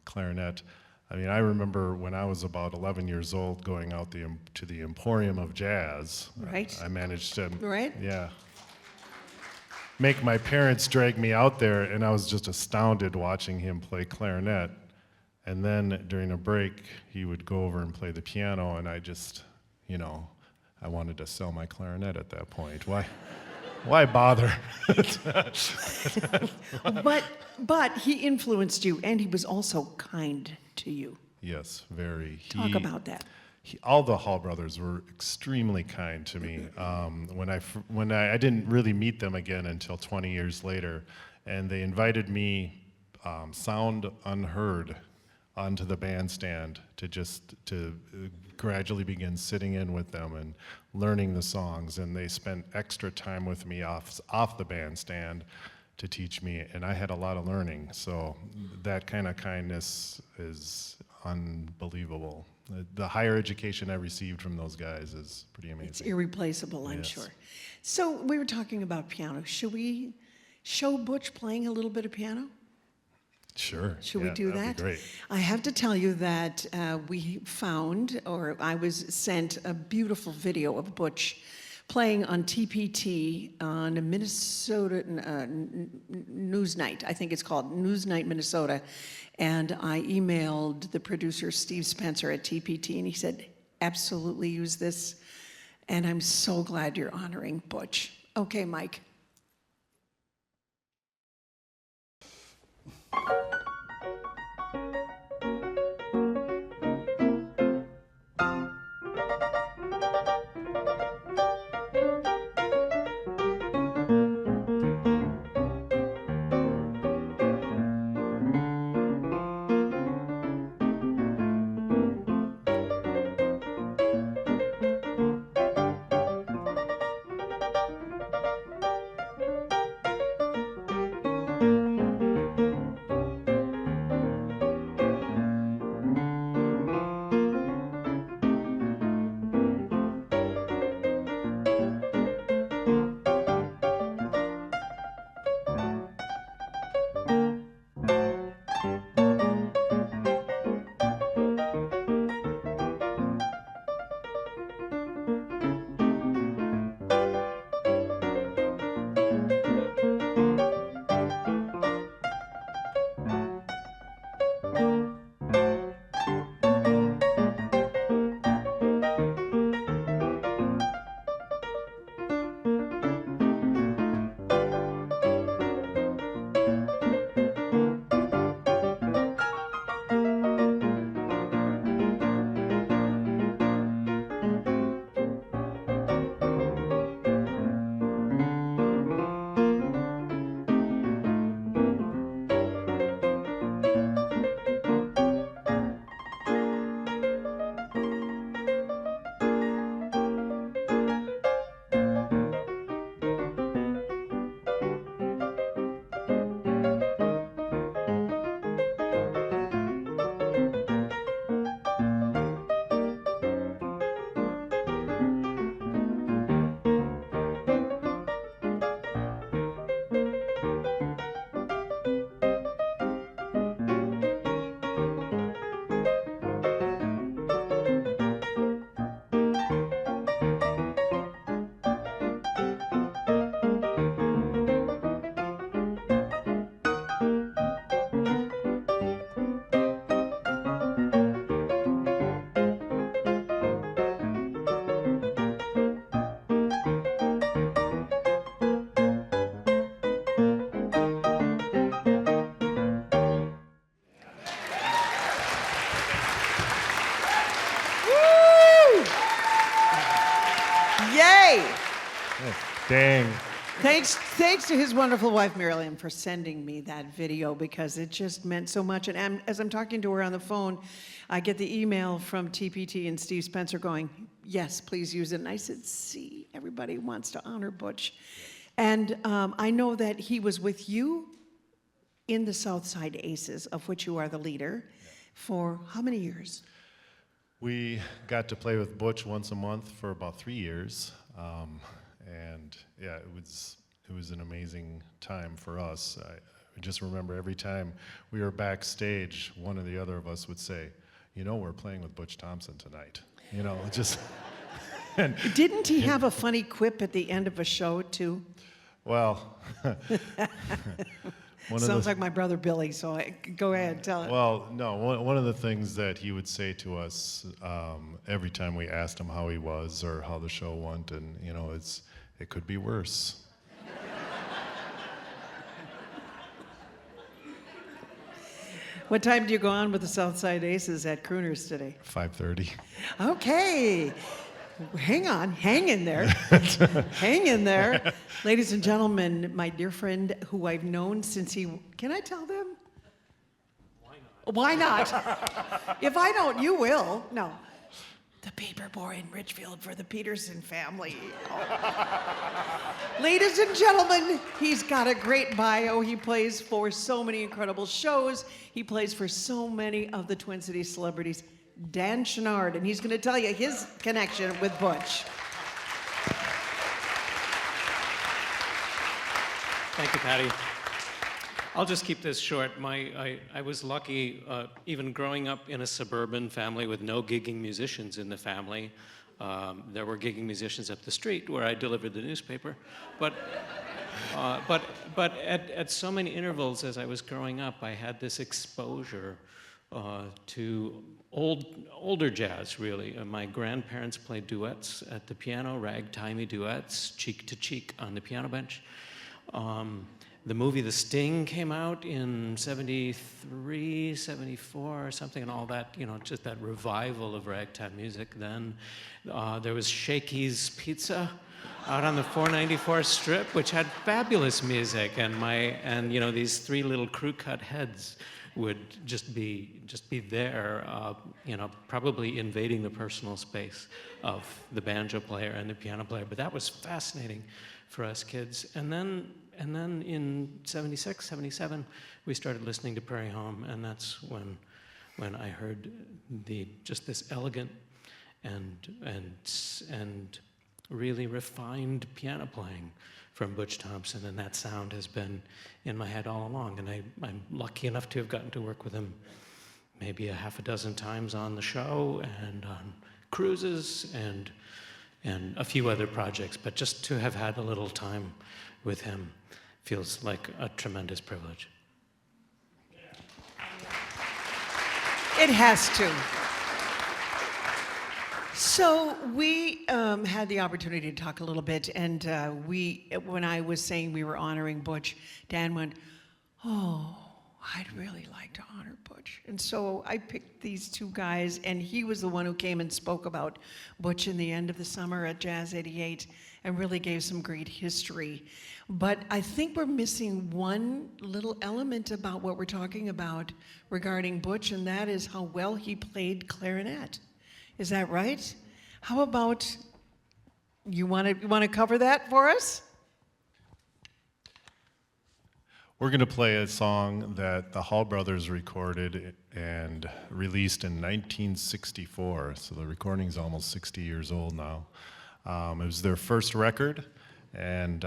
[SPEAKER 5] clarinet. I mean, I remember when I was about 11 years old going out to the Emporium of Jazz.
[SPEAKER 2] Right.
[SPEAKER 5] I managed to,
[SPEAKER 2] Right.
[SPEAKER 5] yeah, make my parents drag me out there, and I was just astounded watching him play clarinet. And then during a break, he would go over and play the piano, and I just, I wanted to sell my clarinet at that point. Why bother?
[SPEAKER 2] But he influenced you, and he was also kind to you.
[SPEAKER 5] Yes, very.
[SPEAKER 2] Talk about that.
[SPEAKER 5] All the Hall brothers were extremely kind to me. When I didn't really meet them again until 20 years later, and they invited me, sound unheard, onto the bandstand to gradually begin sitting in with them and learning the songs. And they spent extra time with me off the bandstand to teach me, and I had a lot of learning. So that kind of kindness is unbelievable. The higher education I received from those guys is pretty amazing.
[SPEAKER 2] It's irreplaceable, I'm
[SPEAKER 5] Yes.
[SPEAKER 2] sure. So we were talking about piano. Should we show Butch playing a little bit of piano?
[SPEAKER 5] Sure.
[SPEAKER 2] Should we
[SPEAKER 5] Yeah,
[SPEAKER 2] do
[SPEAKER 5] that'd
[SPEAKER 2] that?
[SPEAKER 5] be great.
[SPEAKER 2] I have to tell you that we found, or I was sent a beautiful video of Butch playing on TPT on a Minnesota Newsnight. I think it's called Newsnight, Minnesota. And I emailed the producer, Steve Spencer at TPT, and he said, absolutely use this. And I'm so glad you're honoring Butch. Okay, Mike. Yay!
[SPEAKER 5] Dang.
[SPEAKER 2] Thanks to his wonderful wife, Marilyn, for sending me that video because it just meant so much. And as I'm talking to her on the phone, I get the email from TPT and Steve Spencer going, yes, please use it. And I said, see, everybody wants to honor Butch. And I know that he was with you in the Southside Aces, of which you are the leader, for how many years?
[SPEAKER 5] We got to play with Butch once a month for about 3 years. And yeah, it was an amazing time for us. I just remember every time we were backstage, one or the other of us would say, you know, we're playing with Butch Thompson tonight. You know, just...
[SPEAKER 2] Didn't he have a funny quip at the end of a show, too?
[SPEAKER 5] Well...
[SPEAKER 2] Sounds like my brother Billy, so go ahead, tell it.
[SPEAKER 5] Well, no, one of the things that he would say to us every time we asked him how he was or how the show went, and, you know, it could be worse.
[SPEAKER 2] What time do you go on with the Southside Aces at Crooners today?
[SPEAKER 5] 5:30.
[SPEAKER 2] Okay. Hang on, hang in there. Hang in there. Ladies and gentlemen, my dear friend who I've known since can I tell them? Why not? If I don't, you will. No. The paper boy in Richfield for the Peterson family. Ladies and gentlemen, he's got a great bio. He plays for so many incredible shows. He plays for so many of the Twin Cities celebrities. Dan Chenard, and he's going to tell you his connection with Butch.
[SPEAKER 6] Thank you, Patty. I'll just keep this short. I was lucky, even growing up in a suburban family with no gigging musicians in the family. There were gigging musicians up the street where I delivered the newspaper. But at so many intervals as I was growing up, I had this exposure to older jazz, really. My grandparents played duets at the piano, ragtimey duets, cheek to cheek on the piano bench. The movie The Sting came out in 73, 74 or something, and all that, you know, just that revival of ragtime music. Then there was Shakey's Pizza out on the 494 Strip, which had fabulous music, and you know, these three little crew cut heads would just be there, you know, probably invading the personal space of the banjo player and the piano player. But that was fascinating for us kids. And then in 76, 77, we started listening to Prairie Home, and that's when I heard just this elegant and really refined piano playing from Butch Thompson, and that sound has been in my head all along. And I'm lucky enough to have gotten to work with him maybe a half a dozen times on the show and on cruises and a few other projects. But just to have had a little time with him feels like a tremendous privilege.
[SPEAKER 2] It has to. So we had the opportunity to talk a little bit, and when I was saying we were honoring Butch, Dan went, oh, I'd really like to honor Butch. And so I picked these two guys, and he was the one who came and spoke about Butch in the end of the summer at Jazz 88 and really gave some great history. But I think we're missing one little element about what we're talking about regarding Butch, and that is how well he played clarinet. Is that right? How about, you want to cover that for us?
[SPEAKER 5] We're going to play a song that the Hall Brothers recorded and released in 1964. So the recording's almost 60 years old now. It was their first record, and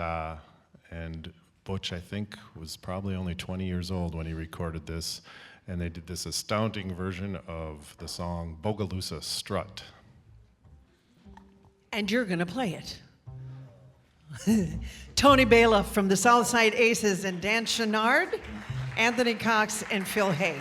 [SPEAKER 5] Butch, I think, was probably only 20 years old when he recorded this. And they did this astounding version of the song Bogalusa Strut.
[SPEAKER 2] And you're going to play it. Tony Bailiff from the Southside Aces and Dan Chenard, Anthony Cox, and Phil Hay.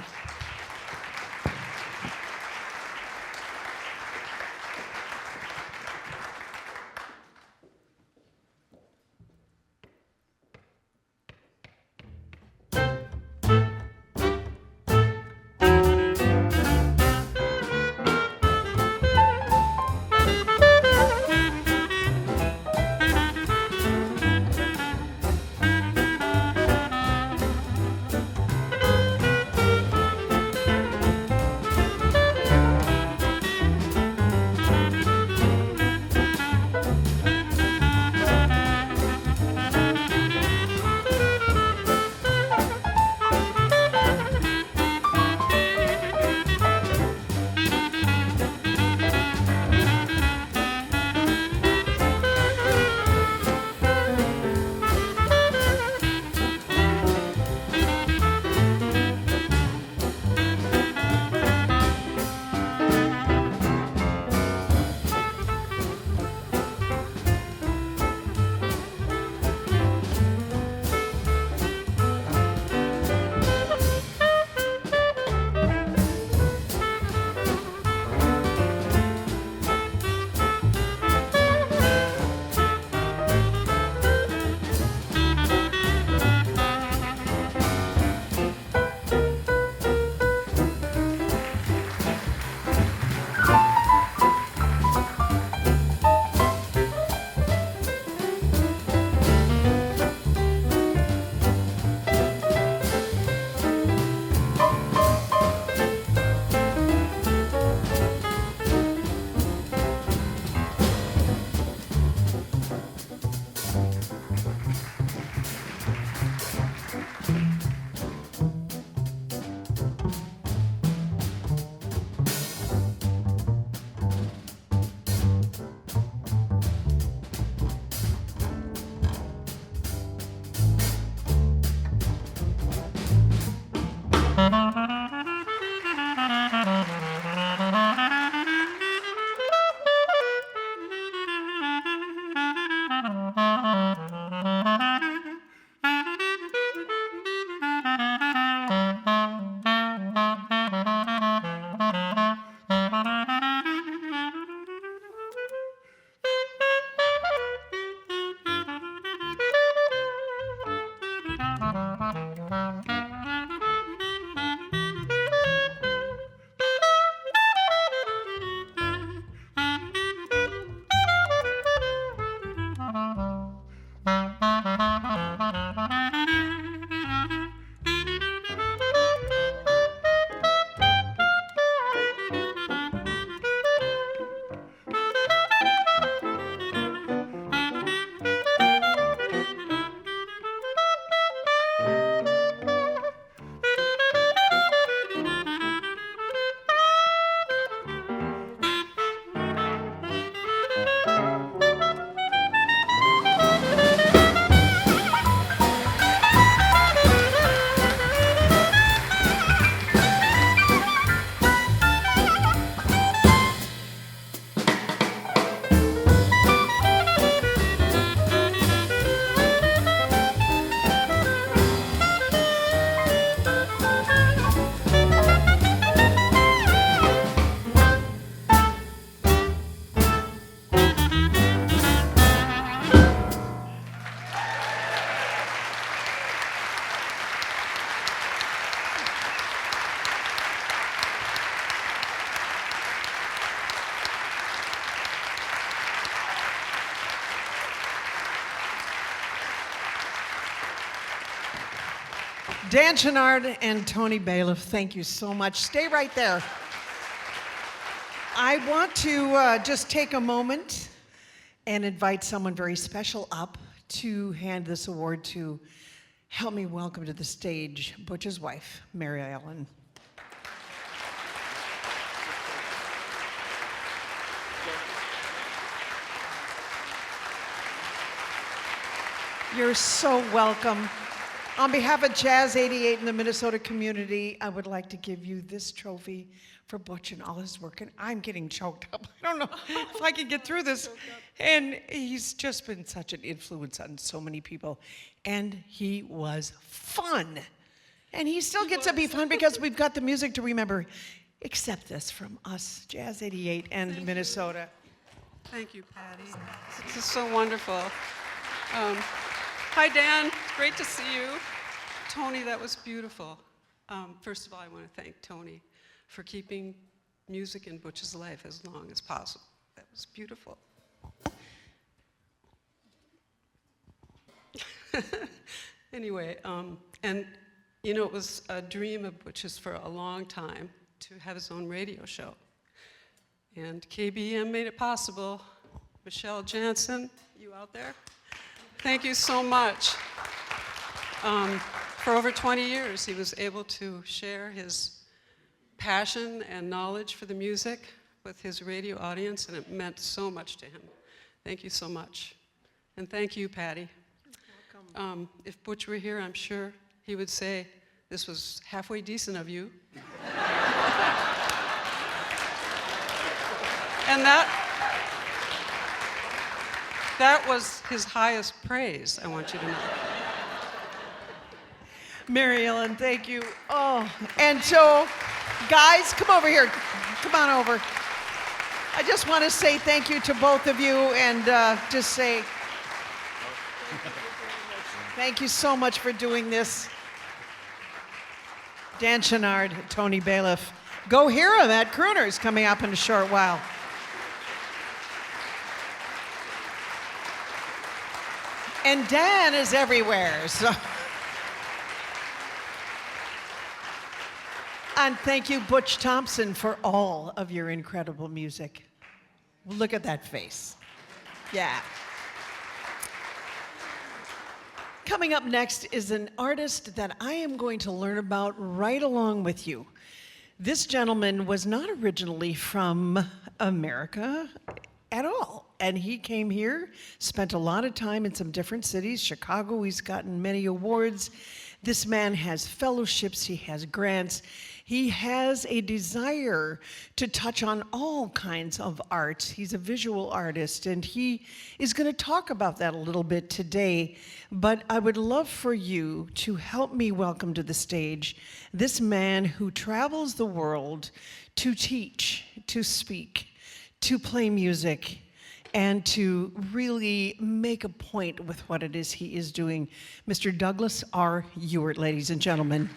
[SPEAKER 2] Dan Chenard and Tony Bailiff, thank you so much. Stay right there. I want to just take a moment and invite someone very special up to hand this award to. Help me welcome to the stage Butch's wife, Mary Ellen. You're so welcome. On behalf of Jazz 88 and the Minnesota community, I would like to give you this trophy for Butch and all his work. And I'm getting choked up. I don't know if I can get through this. And he's just been such an influence on so many people. And he was fun. And he still gets to be fun because we've got the music to remember. Accept this from us, Jazz 88 and Minnesota.
[SPEAKER 7] Thank you, Patty. This is so wonderful. Hi, Dan. Great to see you. Tony, that was beautiful. First of all, I want to thank Tony for keeping music in Butch's life as long as possible. That was beautiful. Anyway, and you know, it was a dream of Butch's for a long time to have his own radio show. And KBEM made it possible. Michelle Jansen, you out there? Thank you so much. For over 20 years, he was able to share his passion and knowledge for the music with his radio audience, and it meant so much to him. Thank you so much. And thank you, Patty.
[SPEAKER 2] You're welcome.
[SPEAKER 7] If Butch were here, I'm sure he would say, this was halfway decent of you. And that was his highest praise, I want you to know.
[SPEAKER 2] Mary Ellen, thank you. Oh, and so, guys, come over here. Come on over. I just want to say thank you to both of you and just say thank you so much for doing this. Dan Chenard, Tony Bailiff. Go hear him at Crooners coming up in a short while. And Dan is everywhere, so. And thank you, Butch Thompson, for all of your incredible music. Look at that face. Yeah. Coming up next is an artist that I am going to learn about right along with you. This gentleman was not originally from America at all. And he came here, spent a lot of time in some different cities. Chicago, he's gotten many awards. This man has fellowships, he has grants, he has a desire to touch on all kinds of art. He's a visual artist, and he is going to talk about that a little bit today. But I would love for you to help me welcome to the stage this man who travels the world to teach, to speak, to play music, and to really make a point with what it is he is doing. Mr. Douglas R. Ewart, ladies and gentlemen.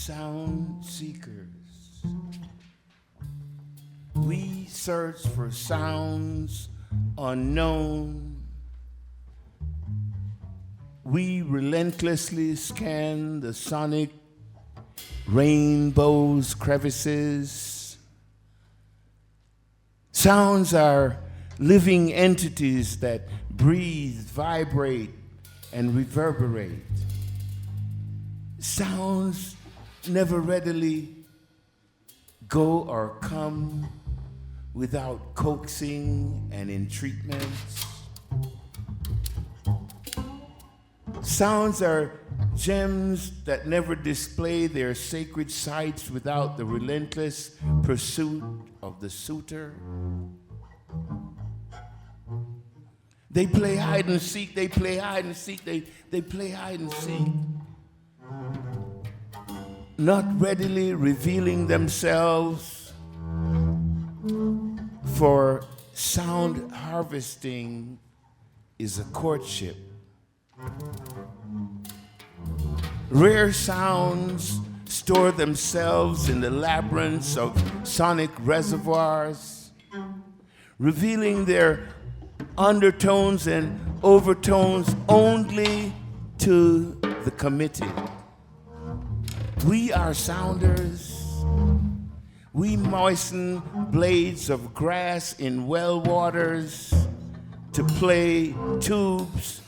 [SPEAKER 8] sound seekers. We search for sounds unknown. We relentlessly scan the sonic rainbow's crevices. Sounds are living entities that breathe, vibrate, and reverberate. Sounds never readily go or come without coaxing and entreatments. Sounds are gems that never display their sacred sights without the relentless pursuit of the suitor. They play hide and seek, they play hide and seek, they play hide and seek. Not readily revealing themselves, for sound harvesting is a courtship. Rare sounds store themselves in the labyrinths of sonic reservoirs, revealing their undertones and overtones only to the committed. We are sounders. We moisten blades of grass in well waters to play tubes,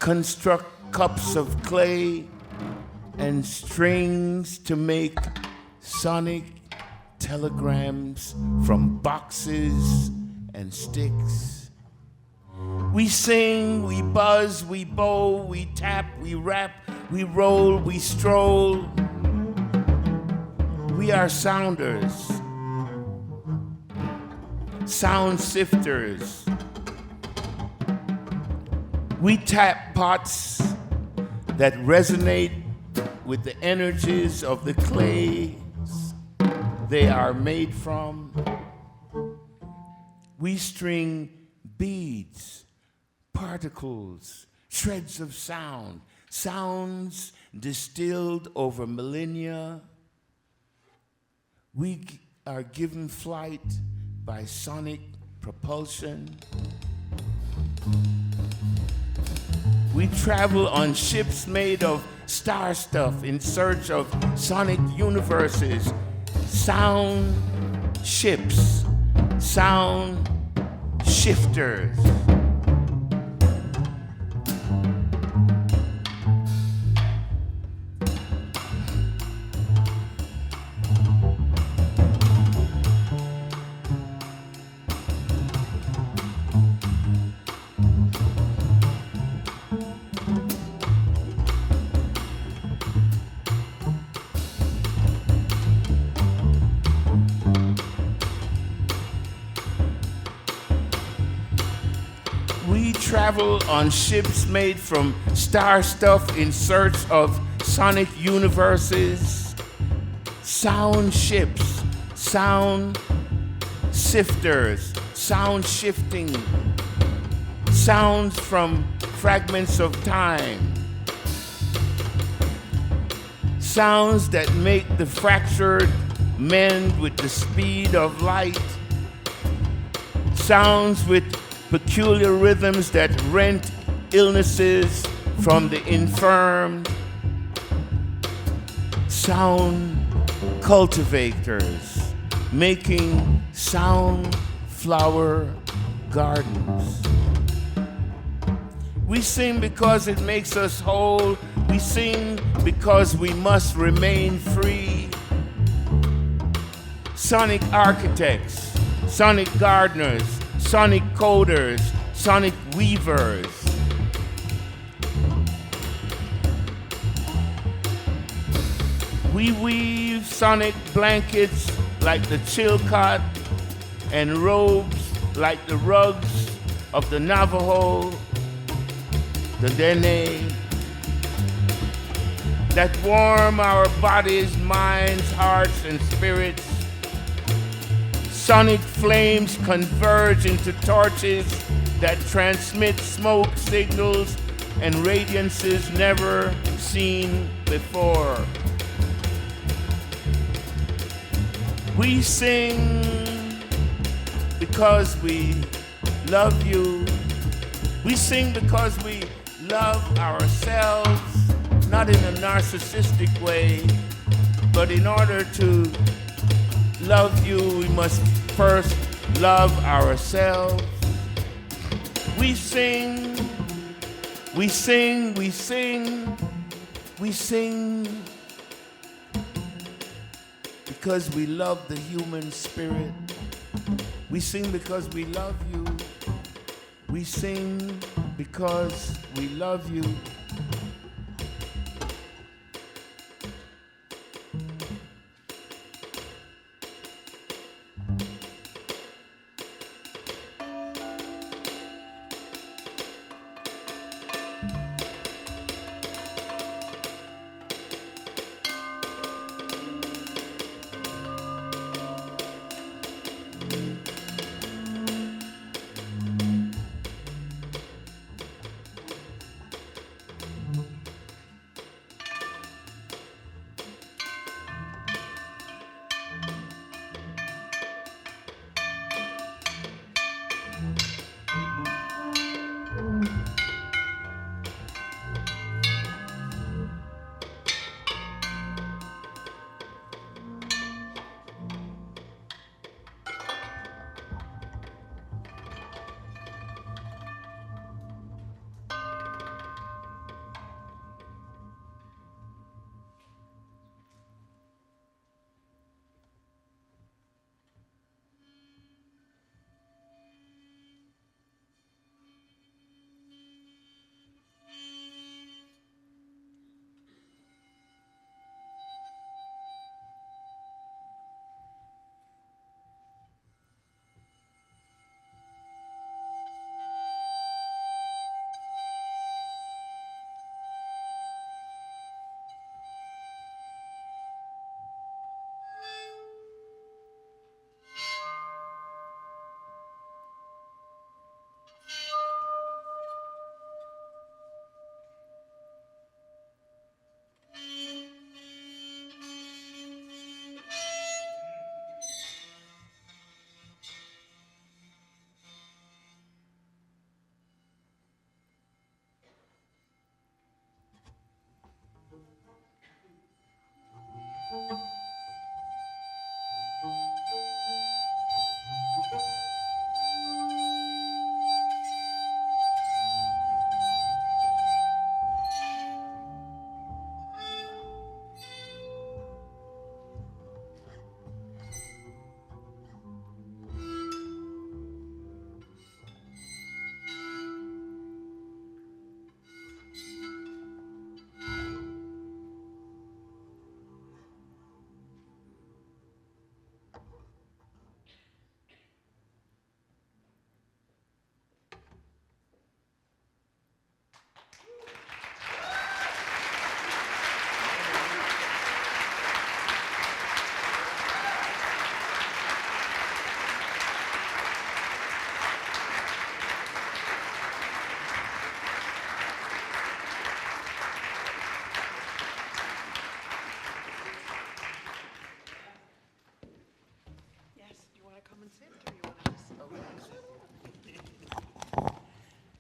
[SPEAKER 8] construct cups of clay, and strings to make sonic telegrams from boxes and sticks. We sing, we buzz, we bow, we tap, we rap, we roll, we stroll. We are sounders, sound sifters. We tap pots that resonate with the energies of the clays they are made from. We string beads, particles, shreds of sound, sounds distilled over millennia. We are given flight by sonic propulsion. We travel on ships made of star stuff in search of sonic universes. Sound ships, sound shifters. Travel on ships made from star stuff in search of sonic universes. Sound ships, sound sifters, sound shifting, sounds from fragments of time, sounds that make the fractured mend with the speed of light, sounds with peculiar rhythms that rent illnesses from the infirm. Sound cultivators making sound flower gardens. We sing because it makes us whole. We sing because we must remain free. Sonic architects, sonic gardeners, sonic coders, sonic weavers. We weave sonic blankets like the Chilcot and robes like the rugs of the Navajo, the Denny, that warm our bodies, minds, hearts, and spirits. Sonic flames converge into torches that transmit smoke signals and radiances never seen before. We sing because we love you. We sing because we love ourselves, not in a narcissistic way, but in order to love you, we must first love ourselves. We sing, we sing, we sing, we sing because we love the human spirit. We sing because we love you. We sing because we love you.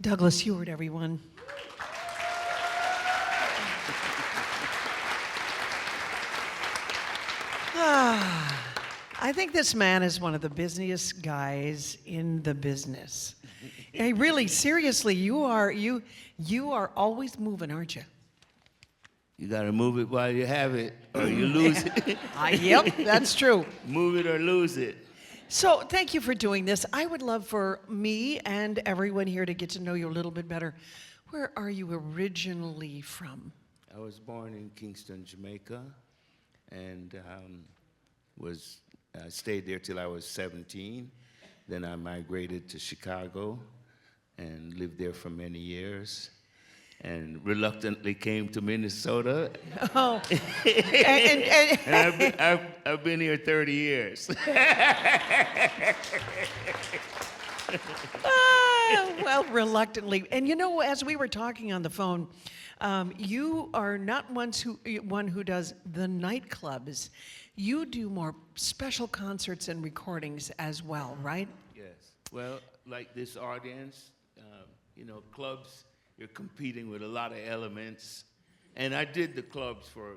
[SPEAKER 2] Douglas Ewart, everyone. I think this man is one of the busiest guys in the business. Hey, really, seriously, you are always moving, aren't you?
[SPEAKER 8] You gotta move it while you have it, or you lose it.
[SPEAKER 2] Yep, that's true.
[SPEAKER 8] Move it or lose it.
[SPEAKER 2] So thank you for doing this. I would love for me and everyone here to get to know you a little bit better. Where are you originally from?
[SPEAKER 8] I was born in Kingston, Jamaica, and stayed there till I was 17. Then I migrated to Chicago and lived there for many years, and reluctantly came to Minnesota.
[SPEAKER 2] Oh,
[SPEAKER 8] And I've been here 30 years.
[SPEAKER 2] well, reluctantly. And you know, as we were talking on the phone, You are not one who does the nightclubs. You do more special concerts and recordings as well, right?
[SPEAKER 8] Yes. Well, like this audience, clubs, you're competing with a lot of elements. And I did the clubs for,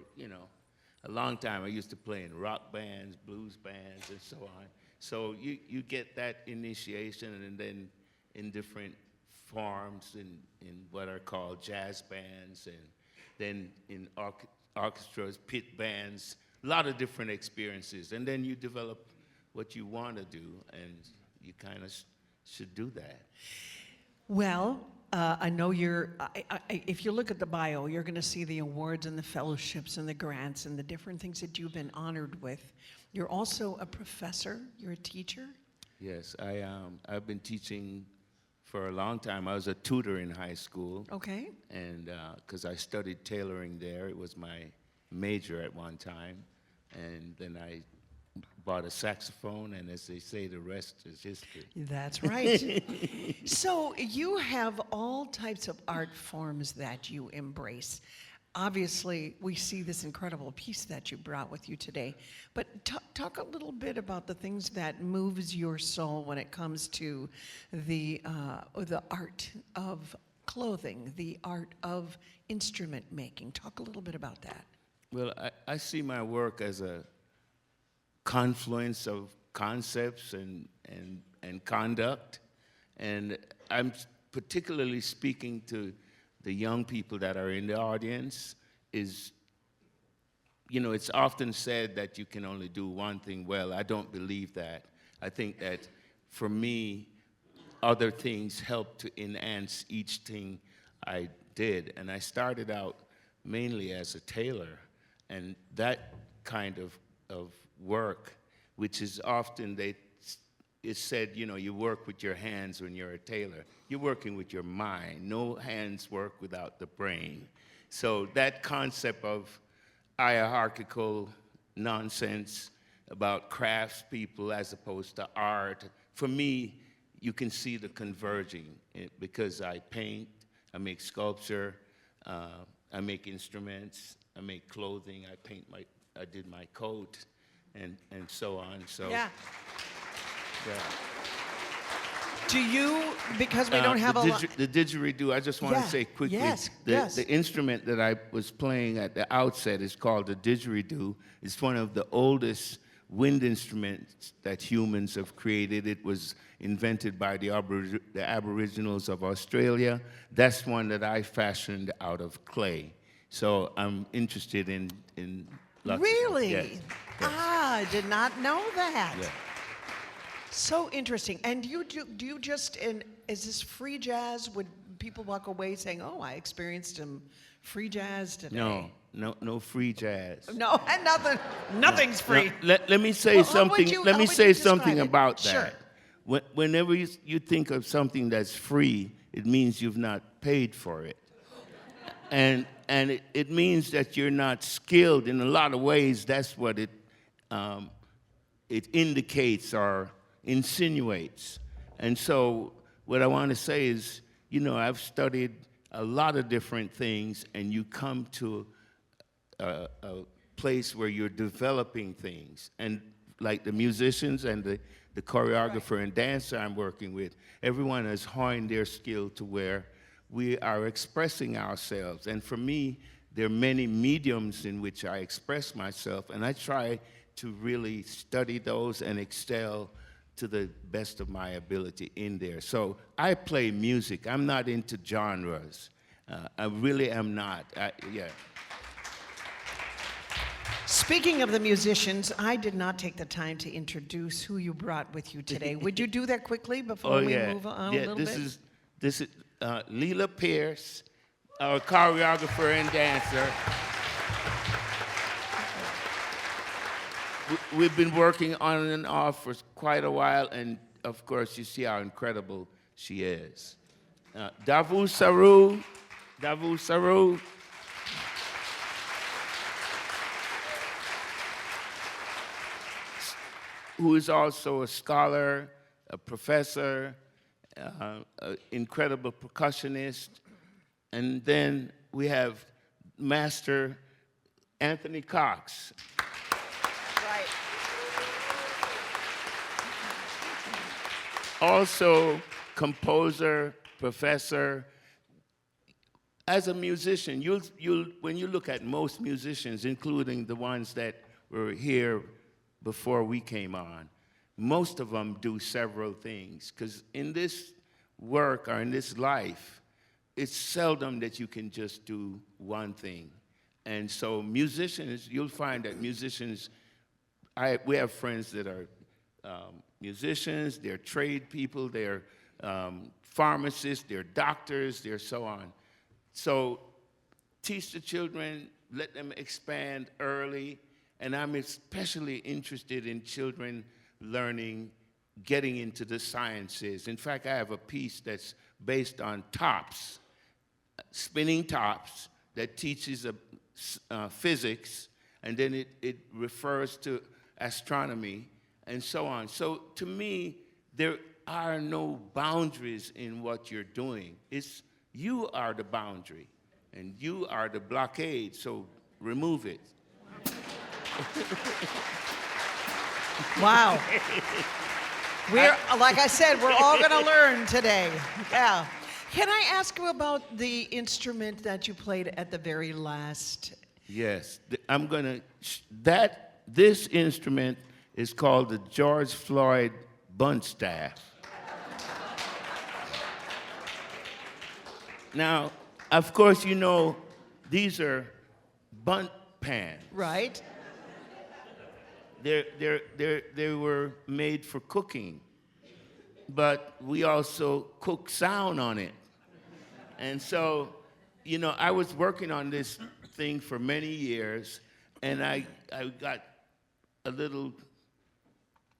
[SPEAKER 8] a long time. I used to play in rock bands, blues bands, and so on. So you get that initiation, and then in different forms, in what are called jazz bands, and then in orchestras, pit bands, a lot of different experiences. And then you develop what you want to do, and you kind of should do that.
[SPEAKER 2] Well, I know if you look at the bio, you're going to see the awards and the fellowships and the grants and the different things that you've been honored with. You're also a professor, you're a teacher?
[SPEAKER 8] Yes, I've been teaching for a long time. I was a tutor in high school.
[SPEAKER 2] Okay.
[SPEAKER 8] And because I studied tailoring there, it was my major at one time. And then I bought a saxophone, and as they say, the rest is history.
[SPEAKER 2] That's right. So you have all types of art forms that you embrace. Obviously, we see this incredible piece that you brought with you today. But talk a little bit about the things that moves your soul when it comes to the art of clothing, the art of instrument making. Talk a little bit about that.
[SPEAKER 8] Well, I see my work as a confluence of concepts and conduct. And I'm particularly speaking to the young people that are in the audience. It's often said that you can only do one thing well. I don't believe that. I think that for me, other things help to enhance each thing I did. And I started out mainly as a tailor, and that kind of work, which is often it's said, you work with your hands when you're a tailor. You're working with your mind. No hands work without the brain. So that concept of hierarchical nonsense about craftspeople as opposed to art, for me, you can see the converging because I paint, I make sculpture, I make instruments, I make clothing, I did my coat, and so on. So
[SPEAKER 2] Yeah.
[SPEAKER 8] yeah.
[SPEAKER 2] Do you, because we don't have a lot.
[SPEAKER 8] The didgeridoo, I just want to
[SPEAKER 2] Yeah.
[SPEAKER 8] say quickly,
[SPEAKER 2] Yes,
[SPEAKER 8] the,
[SPEAKER 2] yes.
[SPEAKER 8] the instrument that I was playing at the outset is called the didgeridoo. It's one of the oldest wind instruments that humans have created. It was invented by the Aboriginals of Australia. That's one that I fashioned out of clay. So I'm interested in lots
[SPEAKER 2] Really?
[SPEAKER 8] Of, yes.
[SPEAKER 2] I did not know that.
[SPEAKER 8] Yeah.
[SPEAKER 2] So interesting. And do you just, is this free jazz? Would people walk away saying, oh, I experienced some free jazz today?
[SPEAKER 8] No free jazz.
[SPEAKER 2] No, and nothing's free.
[SPEAKER 8] No, let me say
[SPEAKER 2] Well, how would
[SPEAKER 8] something.
[SPEAKER 2] you-
[SPEAKER 8] Let
[SPEAKER 2] how
[SPEAKER 8] me
[SPEAKER 2] would
[SPEAKER 8] say
[SPEAKER 2] you describe
[SPEAKER 8] something
[SPEAKER 2] it?
[SPEAKER 8] about
[SPEAKER 2] Sure.
[SPEAKER 8] that. Whenever you think of something that's free, it means you've not paid for it, and it means that you're not skilled. In a lot of ways, that's what it indicates or insinuates. And so, what I want to say is, I've studied a lot of different things, and you come to a place where you're developing things. And like the musicians and the choreographer and dancer I'm working with, everyone has honed their skill to where we are expressing ourselves. And for me, there are many mediums in which I express myself, and I try to really study those and excel to the best of my ability in there. So I play music. I'm not into genres. I really am not. Yeah.
[SPEAKER 2] Speaking of the musicians, I did not take the time to introduce who you brought with you today. Would you do that quickly before we move on a little bit?
[SPEAKER 8] This is Leela Pierce, our choreographer and dancer. We've been working on and off for quite a while, and of course, you see how incredible she is. Davu Saru, who is also a scholar, a professor, an incredible percussionist, and then we have Master Anthony Cox.
[SPEAKER 2] Right.
[SPEAKER 8] Also, composer, professor. As a musician, when you look at most musicians, including the ones that were here before we came on, most of them do several things. Because in this work or in this life, it's seldom that you can just do one thing. And so musicians, you'll find that musicians, we have friends that are musicians, they're trade people, they're pharmacists, they're doctors, they're so on. So teach the children, let them expand early, and I'm especially interested in children learning, getting into the sciences. In fact, I have a piece that's based on tops, spinning tops, that teaches physics, and then it refers to astronomy, and so on. So to me, there are no boundaries in what you're doing. It's you are the boundary, and you are the blockade, so remove it.
[SPEAKER 2] Wow. Like I said, we're all going to learn today. Yeah. Can I ask you about the instrument that you played at the very last?
[SPEAKER 8] Yes, I'm gonna, this instrument is called the George Floyd Bunt Staff. Now, of course, you know, these are bunt pans.
[SPEAKER 2] Right.
[SPEAKER 8] They were made for cooking, but we also cook sound on it. And so, you know, I was working on this thing for many years, and I got a little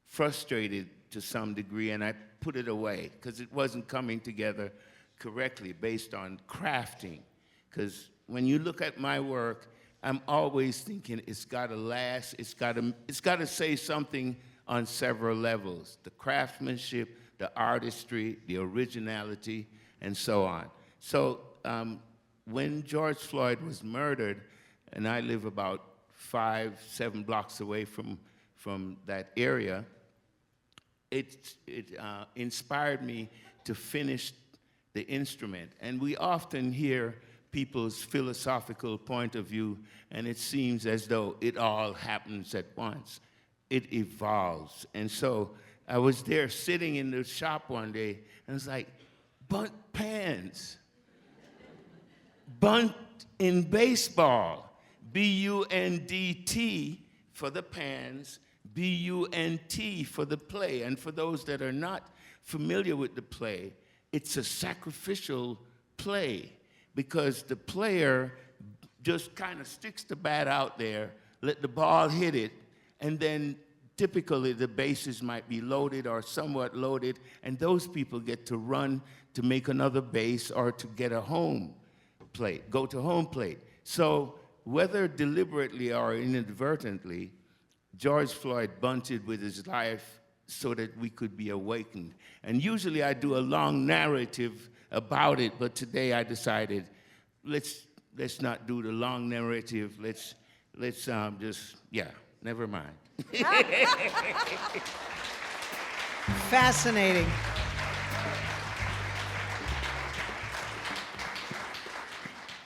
[SPEAKER 8] frustrated to some degree, and I put it away because it wasn't coming together correctly based on crafting. Because when you look at my work, I'm always thinking it's got to last, it's got to say something on several levels: the craftsmanship, the artistry, the originality, and so on. So when George Floyd was murdered, and I live about 5-7 blocks away from that area, it inspired me to finish the instrument. And we often hear people's philosophical point of view, and it seems as though it all happens at once. It evolves. And so I was there sitting in the shop one day, and it's like, bunt pans. Bunt in baseball, B-U-N-D-T for the pans, B-U-N-T for the play. And for those that are not familiar with the play, it's a sacrificial play because the player just kind of sticks the bat out there, let the ball hit it, and then typically the bases might be loaded or somewhat loaded, and those people get to run to make another base or to get a home plate, go to home plate. So whether deliberately or inadvertently, George Floyd bunted with his life so that we could be awakened. And usually I do a long narrative about it, but today I decided, let's not do the long narrative. Let's just, never mind.
[SPEAKER 2] Fascinating.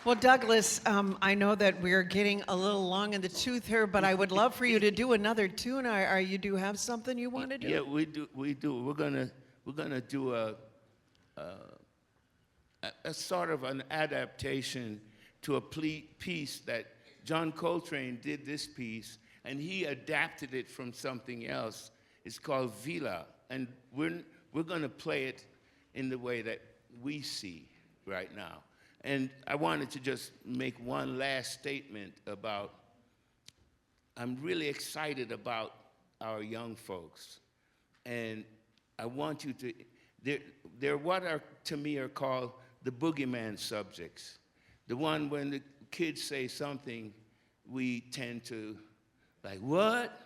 [SPEAKER 2] Well, Douglas, I know that we're getting a little long in the tooth here, but I would love for you to do another tune. You do have something you want to do?
[SPEAKER 8] Yeah, we do. We're gonna do a sort of an adaptation to a piece that John Coltrane did. This piece, and he adapted it from something else. It's called Vila, and we're gonna play it in the way that we see right now. And I wanted to just make one last statement about, I'm really excited about our young folks. And I want you to, they're what are, to me, are called the boogeyman subjects. The one when the kids say something, we tend to, like, what?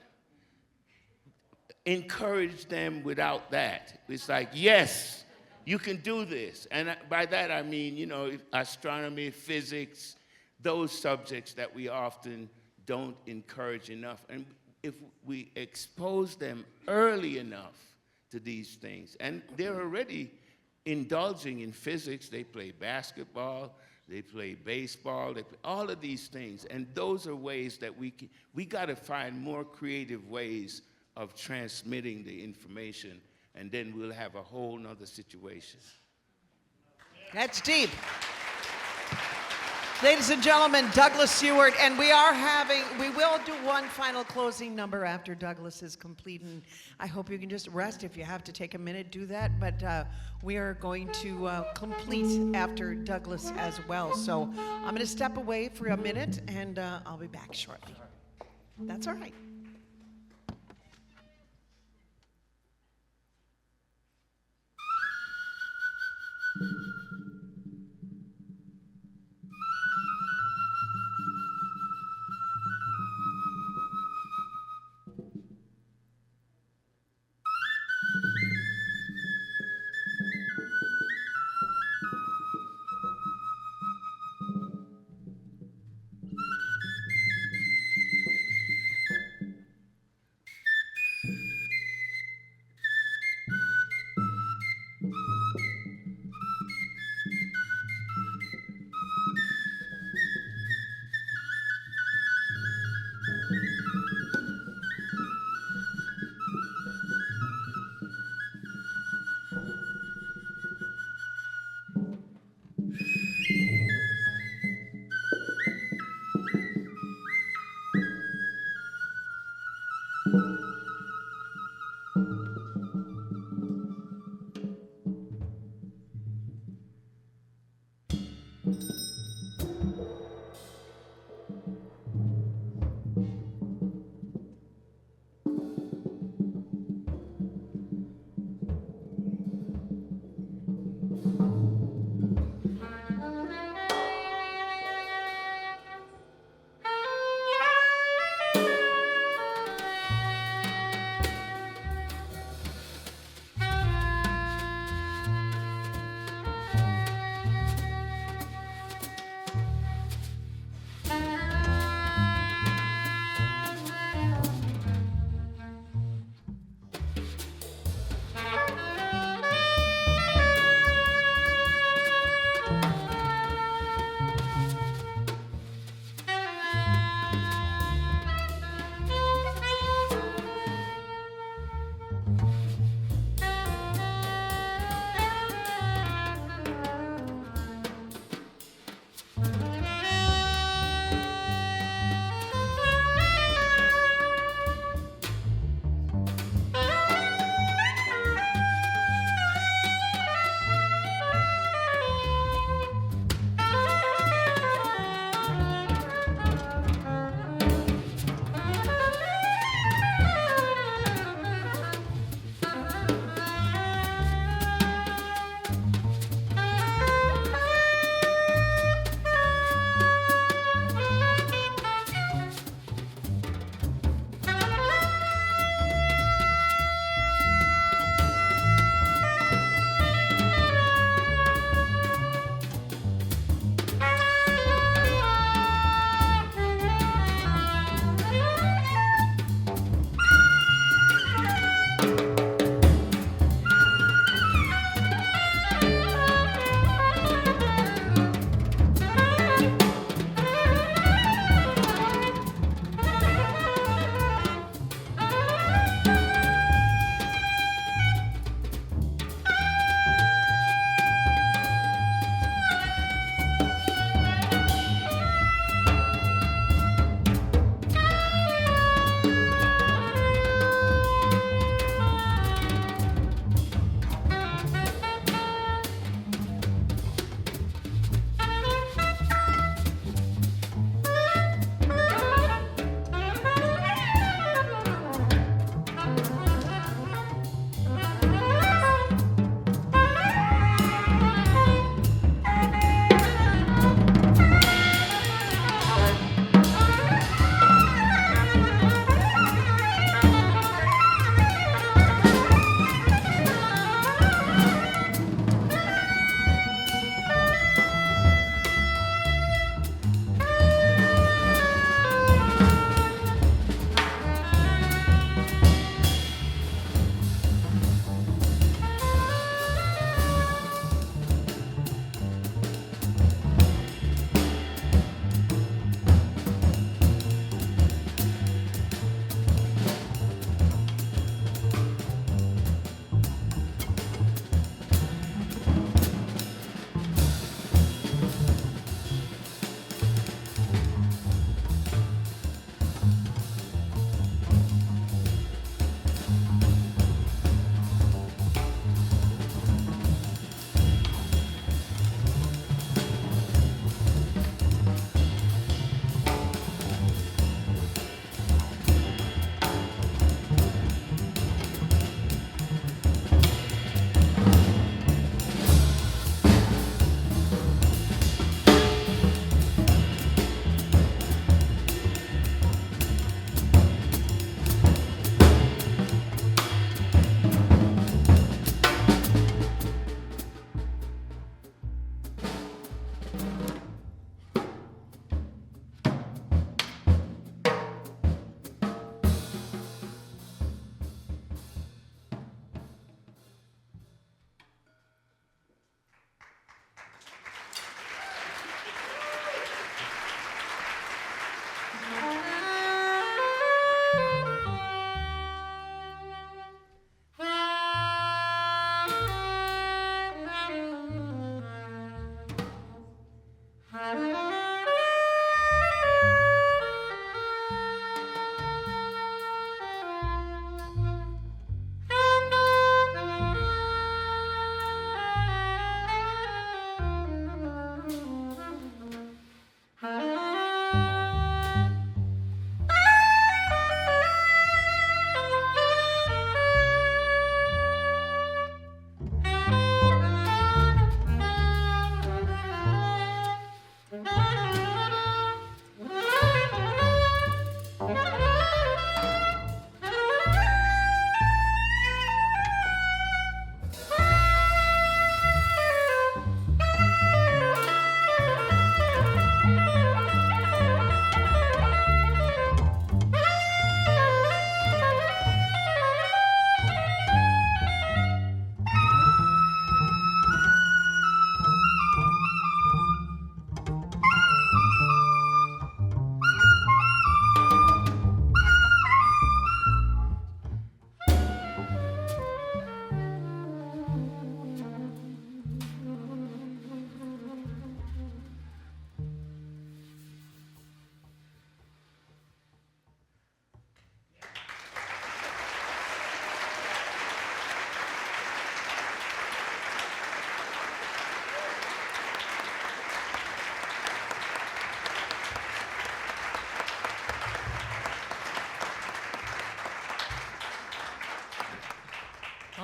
[SPEAKER 8] Encourage them without that. It's like, yes, you can do this. And by that I mean, you know, astronomy, physics, those subjects that we often don't encourage enough. And if we expose them early enough to these things, and they're already indulging in physics, they play basketball, they play baseball, they play all of these things, and those are ways that we got to find more creative ways of transmitting the information, and then we'll have a whole nother situation.
[SPEAKER 2] That's deep. Ladies and gentlemen, Douglas Ewart, and we will do one final closing number after Douglas is complete, and I hope you can just rest. If you have to take a minute, do that, but we are going to complete after Douglas as well. So I'm going to step away for a minute, and I'll be back shortly. That's all right.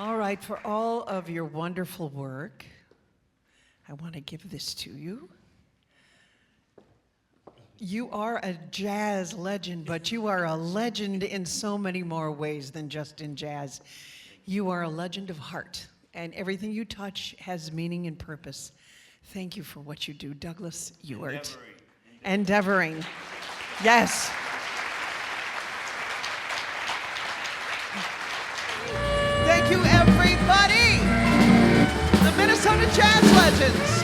[SPEAKER 2] All right, for all of your wonderful work, I want to give this to you. You are a jazz legend, but you are a legend in so many more ways than just in jazz. You are a legend of heart, and everything you touch has meaning and purpose. Thank you for what you do, Douglas Ewart. Endeavoring. Yes. Thank you, everybody. The Minnesota Jazz Legends.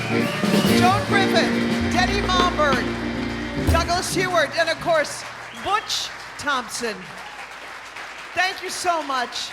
[SPEAKER 2] Joan Griffith, Denny Malmberg, Douglas Ewart, and of course, Butch Thompson. Thank you so much.